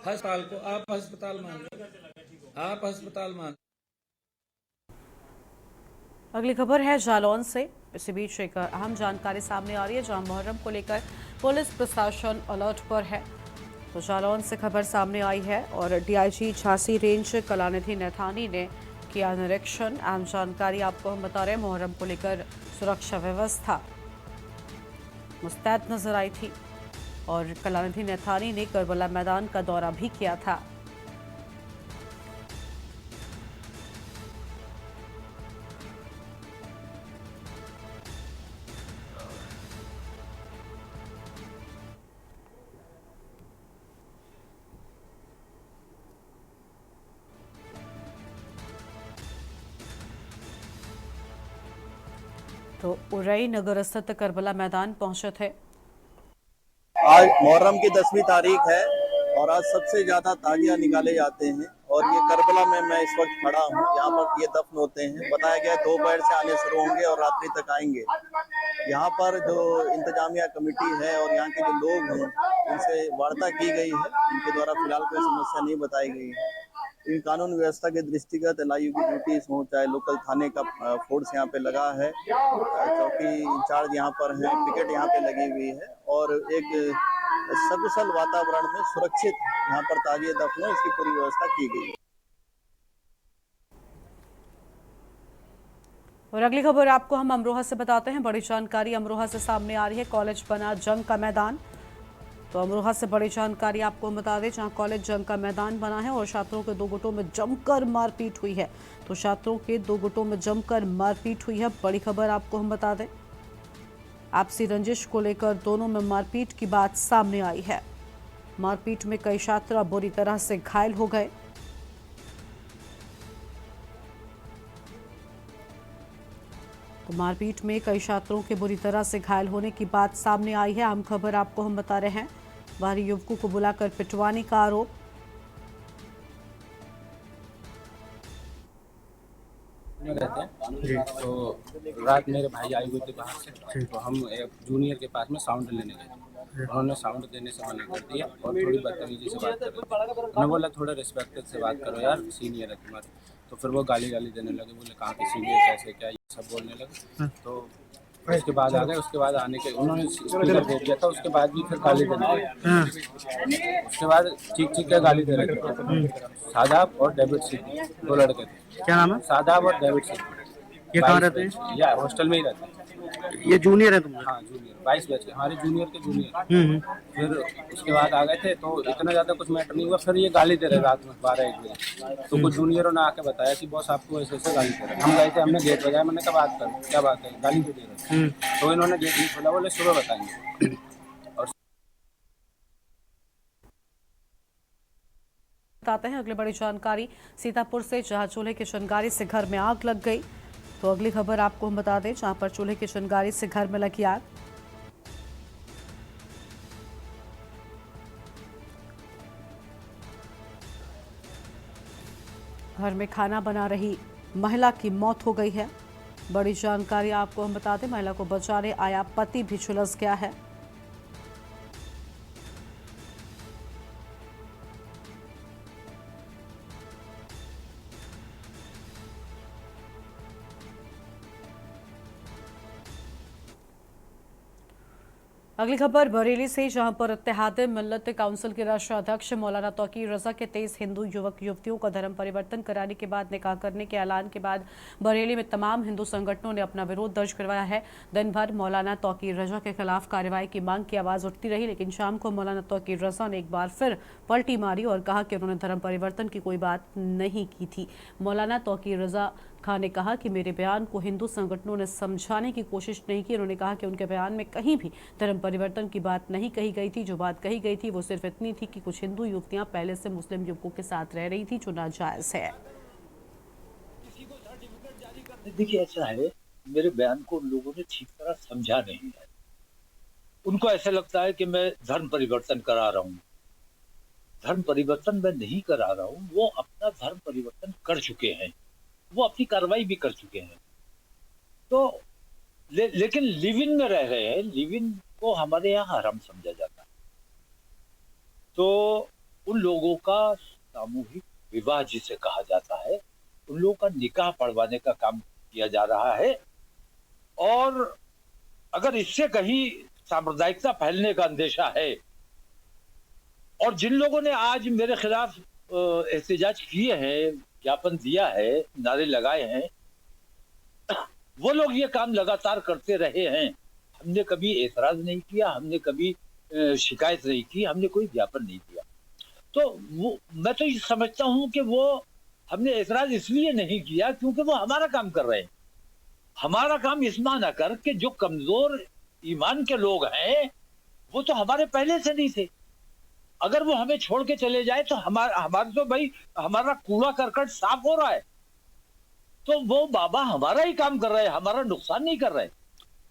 [SPEAKER 16] अस्पताल को, आप अस्पताल मान लो, आप अस्पताल मान।
[SPEAKER 1] अगली खबर है जालौन से। इसी बीच एक अहम जानकारी सामने आ रही है जहां मुहर्रम को लेकर पुलिस प्रशासन अलर्ट पर है। तो जालौन से खबर सामने आई है और डीआईजी झांसी रेंज कलानिधि नैथानी ने किया निरीक्षण। अहम जानकारी आपको हम बता रहे हैं, मुहर्रम को लेकर सुरक्षा व्यवस्था मुस्तैद नजर आई थी और कलानिधि नैथानी ने करबला मैदान का दौरा भी किया था। तो उरई नगर स्थित करबला मैदान पहुंचे थे।
[SPEAKER 18] आज मुहर्रम की 10वीं तारीख है और आज सबसे ज्यादा ताजिया निकाले जाते हैं और ये करबला में मैं इस वक्त खड़ा हूँ। यहाँ पर ये दफन होते हैं। बताया गया दोपहर से आने शुरू होंगे और रात्रि तक आएंगे। यहाँ पर जो इंतजामिया कमेटी है और यहाँ के जो लोग हैं उनसे वार्ता की गई है। इनके द्वारा फिलहाल कोई समस्या नहीं बताई गई है। इन कानून व्यवस्था के दृष्टिगत LIU की ड्यूटीज हो चाहे लोकल थाने का फोर्स यहाँ पे लगा है, चौकी इंचार्ज यहाँ पर है, पिकेट यहाँ पे लगी हुई है और एक सकुशल वातावरण में सुरक्षित यहाँ पर ताजिए दफन हो इसकी पूरी व्यवस्था की गई है।
[SPEAKER 1] और अगली खबर आपको हम अमरोहा से बताते हैं। बड़ी जानकारी अमरोहा से सामने आ रही है। कॉलेज बना जंग का मैदान। तो अमरोहा से बड़ी जानकारी आपको हम बता दें, जहां कॉलेज जंग का मैदान बना है और छात्रों के 2 गुटों में जमकर मारपीट हुई है। तो छात्रों के 2 गुटों में जमकर मारपीट हुई है। बड़ी खबर आपको हम बता दें, आपसी रंजिश को लेकर दोनों में मारपीट की बात सामने आई है। मारपीट में कई छात्र बुरी तरह से घायल हो गए। तो मारपीट में कई छात्रों के बुरी तरह से घायल होने की बात सामने आई है। आम खबर आपको हम बता रहे हैं। बाहरी युवकों को बुलाकर पिटवाने का आरोप।
[SPEAKER 19] रहते हैं तो रात मेरे भाई आए हुए थे बाहर से, तो हम एक जूनियर के पास में साउंड लेने गए। उन्होंने साउंड देने से मना कर दिया और थोड़ी बदतमीजी से बात कर रहे थे। उन्होंने बोला थोड़ा रिस्पेक्ट से बात करो यार, सीनियर है तुम्हारे। तो फिर वो गाली देने लगे, बोले कहाँ के सीनियर, कैसे क्या, ये सब बोलने लगे। तो उसके बाद आ गए। उसके बाद आने के उन्होंने स्पीकर दे दिया था। उसके बाद भी फिर गाली देने लगे। उसके बाद ठीक के गाली दे रहे थे। सादाब और डेविड सिंह 2 लड़के थे।
[SPEAKER 20] क्या नाम है?
[SPEAKER 19] सादाब और डेविड सिंह।
[SPEAKER 20] ये कहाँ रहते हैं?
[SPEAKER 19] या हॉस्टल में ही रहते हैं।
[SPEAKER 20] ये जूनियर है तुम्हारे?
[SPEAKER 19] हाँ जूनियर, 22 बैच के, हमारे जूनियर के जूनियर। फिर उसके बाद आ गए थे तो इतना ज्यादा कुछ मैटर नहीं हुआ। फिर ये गाली दे रहे रात में 12-1 बजे। तो कुछ जूनियरों ने आके बताया कि बॉस आपको ऐसे ऐसे गाली दे रहे। हम गए थे, हमने गेट बजाया। मैंने कहा बात करो, क्या बात है, गाली क्यों दे रहे? तो इन्होंने गेट नहीं खोला, बोले सुबह बताएंगे।
[SPEAKER 1] बताते हैं अगली बड़ी जानकारी सीतापुर से, जहां चूल्हे की चिंगारी से घर में आग लग गई। तो अगली खबर आपको हम बता दें, जहां पर चूल्हे की चिंगारी से घर में लगी आग। घर में खाना बना रही महिला की मौत हो गई है। बड़ी जानकारी आपको हम बता दें, महिला को बचाने आया पति भी झुलस गया है। अगली खबर बरेली से, जहां पर इत्तेहाद मिल्लत काउंसिल के राष्ट्रीय अध्यक्ष मौलाना तौकीर रजा के 23 हिंदू युवक युवतियों का धर्म परिवर्तन कराने के बाद निकाह करने के ऐलान के बाद बरेली में तमाम हिंदू संगठनों ने अपना विरोध दर्ज करवाया है। दिन भर मौलाना तौकीर रजा के खिलाफ कार्रवाई की मांग की आवाज उठती रही, लेकिन शाम को मौलाना तौकीर रजा ने एक बार फिर पलटी मारी और कहा कि उन्होंने धर्म परिवर्तन की कोई बात नहीं की थी। मौलाना तौकीर रजा खान ने कहा कि मेरे बयान को हिंदू संगठनों ने समझाने की कोशिश नहीं की। उन्होंने कहा कि उनके बयान में कहीं भी धर्म परिवर्तन की बात नहीं कही गई थी। जो बात कही गई थी वो सिर्फ इतनी थी कि कुछ हिंदू युवतियां पहले से मुस्लिम युवकों के साथ रह रही थी, जो नाजायज है।
[SPEAKER 21] देखिए ऐसा है, मेरे बयान को उन लोगों ने ठीक तरह समझा नहीं है। उनको ऐसा लगता है कि मैं धर्म परिवर्तन करा रहा हूँ। धर्म परिवर्तन मैं नहीं करा रहा हूँ, वो अपना धर्म परिवर्तन कर चुके हैं, वो अपनी कार्रवाई भी कर चुके हैं। तो लेकिन लिव इन में रह रहे हैं। लिव इन को हमारे यहाँ हराम समझा जाता है। तो उन लोगों का सामूहिक विवाह जिसे कहा जाता है, उन लोगों का निकाह पढ़वाने का काम किया जा रहा है। और अगर इससे कहीं सांप्रदायिकता फैलने का अंदेशा है, और जिन लोगों ने आज मेरे खिलाफ एहतजाज किए हैं, ज्ञापन दिया है, नारे लगाए हैं, वो लोग ये काम लगातार करते रहे हैं। हमने कभी एतराज नहीं किया, हमने कभी शिकायत नहीं की, हमने कोई ज्ञापन नहीं दिया। तो वो मैं तो ये समझता हूँ कि वो हमने एतराज इसलिए नहीं किया क्योंकि वो हमारा काम कर रहे हैं। हमारा काम इस माना कर कि जो कमजोर ईमान के लोग हैं वो तो हमारे पहले से नहीं थे। अगर वो हमें छोड़ के चले जाए तो हमारा तो भाई हमारा कूड़ा करकट साफ हो रहा है। तो वो बाबा हमारा ही काम कर रहे हैं, हमारा नुकसान नहीं कर रहे।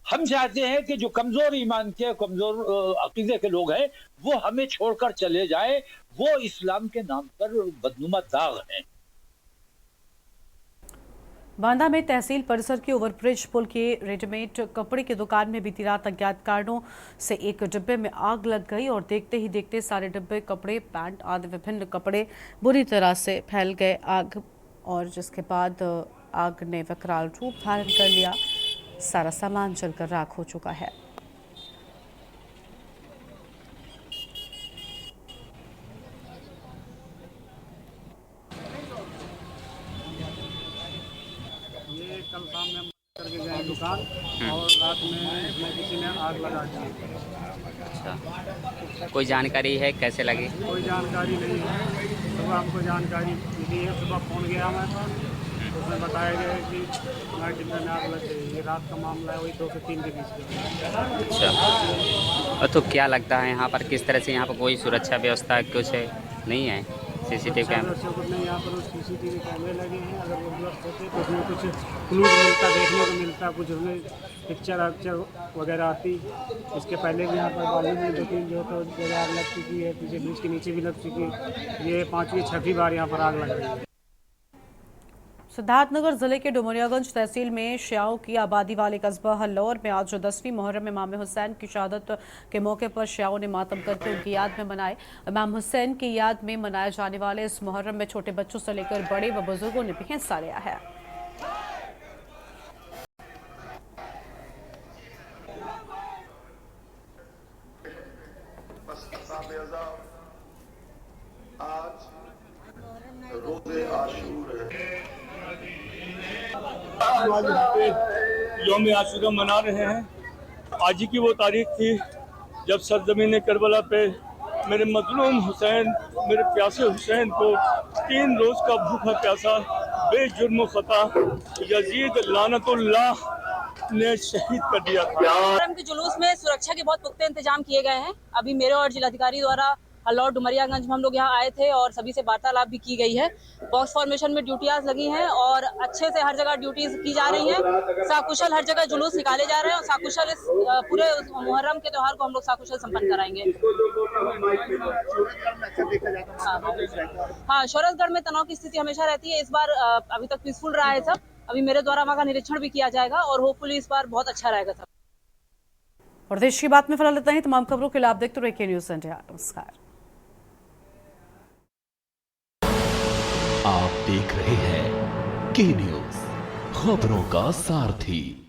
[SPEAKER 21] हम चाहते हैं कि जो कमजोर ईमान के, कमजोर अकीदे के लोग हैं, वो हमें छोड़कर चले जाए। वो इस्लाम के नाम पर बदनुमा दाग हैं।
[SPEAKER 1] बांदा में तहसील परिसर के ओवरब्रिज पुल के रेडीमेड कपड़े की दुकान में बीती रात अज्ञात कारणों से एक डिब्बे में आग लग गई और देखते ही देखते सारे डिब्बे, कपड़े, पैंट आदि विभिन्न कपड़े बुरी तरह से फैल गए आग, और जिसके बाद आग ने विकराल रूप धारण कर लिया। सारा सामान जलकर राख हो चुका है।
[SPEAKER 3] ये कल शाम में करके गए दुकान और रात में इसमें किसी ने आग लगा दी।
[SPEAKER 4] अच्छा, कोई जानकारी है कैसे लगी?
[SPEAKER 3] कोई जानकारी नहीं है। सुबह हमको जानकारी मिली है, सुबह फ़ोन गया हमारे पास, उसमें बताया गया है कि हमारे डिब्बे में आग लग गई। ये रात का मामला है, वही 2 से 3 के बीच का।
[SPEAKER 4] अच्छा, तो क्या लगता है यहाँ पर किस तरह से यहाँ पर कोई सुरक्षा व्यवस्था कुछ नहीं है? सीसीटीवी कैमरा
[SPEAKER 3] कुछ नहीं, यहाँ पर सीसीटीवी कैमरे लगे हैं। अगर वो दुरुस्त होते तो उसमें कुछ क्लूज मिलता, देखने को मिलता, कुछ उसमें पिक्चर वगैरह आती। इसके पहले भी यहाँ पर बाजू में 2-3 जो तो जगह आग लग चुकी है, पीछे ब्रिज के नीचे भी लग चुकी है। ये 5वीं 6वीं बार यहाँ पर आग लग रही है।
[SPEAKER 1] सिद्धार्थनगर जिले के डुमरियागंज तहसील में शियाओं की आबादी वाले कस्बा हल्लौर में आज 10वीं मुहर्रम इमाम हुसैन की शहादत के मौके पर शियाओं ने मातम करके उनकी याद में मनाए। इमाम हुसैन की याद में मनाए जाने वाले इस मुहर्रम में छोटे बच्चों से लेकर बड़े व बुजुर्गों ने भी हिस्सा लिया है।
[SPEAKER 7] यौम आशूरा मना रहे हैं। आज ही की वो तारीख थी जब सरजमीन करबला पे मेरे मजलूम हुसैन, मेरे प्यासे हुसैन को 3 रोज का भूखा प्यासा बेजुर्म खता यजीद लानतुल्लाह ने शहीद कर दिया था।
[SPEAKER 22] मुहर्रम के जुलूस में सुरक्षा के बहुत पुख्ते इंतजाम किए गए हैं। अभी मेरे और जिलाधिकारी द्वारा हल्लौर डुमरियागंज में हम लोग यहाँ आए थे और सभी से वार्तालाप भी की गई है। बॉक्स फॉर्मेशन में ड्यूटियाँ लगी हैं और अच्छे से हर जगह ड्यूटीज की जा रही हैं। साकुशल हर जगह जुलूस निकाले जा रहे हैं और साकुशल इस पूरे मुहर्रम के त्यौहार को हम लोग साकुशल संपन्न कराएंगे। हाँ, शौरतगढ़ में तनाव की स्थिति हमेशा रहती है। इस बार अभी तक पीसफुल रहा है सब। अभी मेरे द्वारा वहाँ का निरीक्षण भी किया जाएगा और होपफुली इस बार बहुत अच्छा रहेगा सब।
[SPEAKER 1] और देश की बात में फिलहाल इतना ही। तमाम खबरों के लिए आप देखते रहिए न्यूज़ इंडिया। नमस्कार।
[SPEAKER 2] आप देख रहे हैं के न्यूज़, खबरों का सारथी।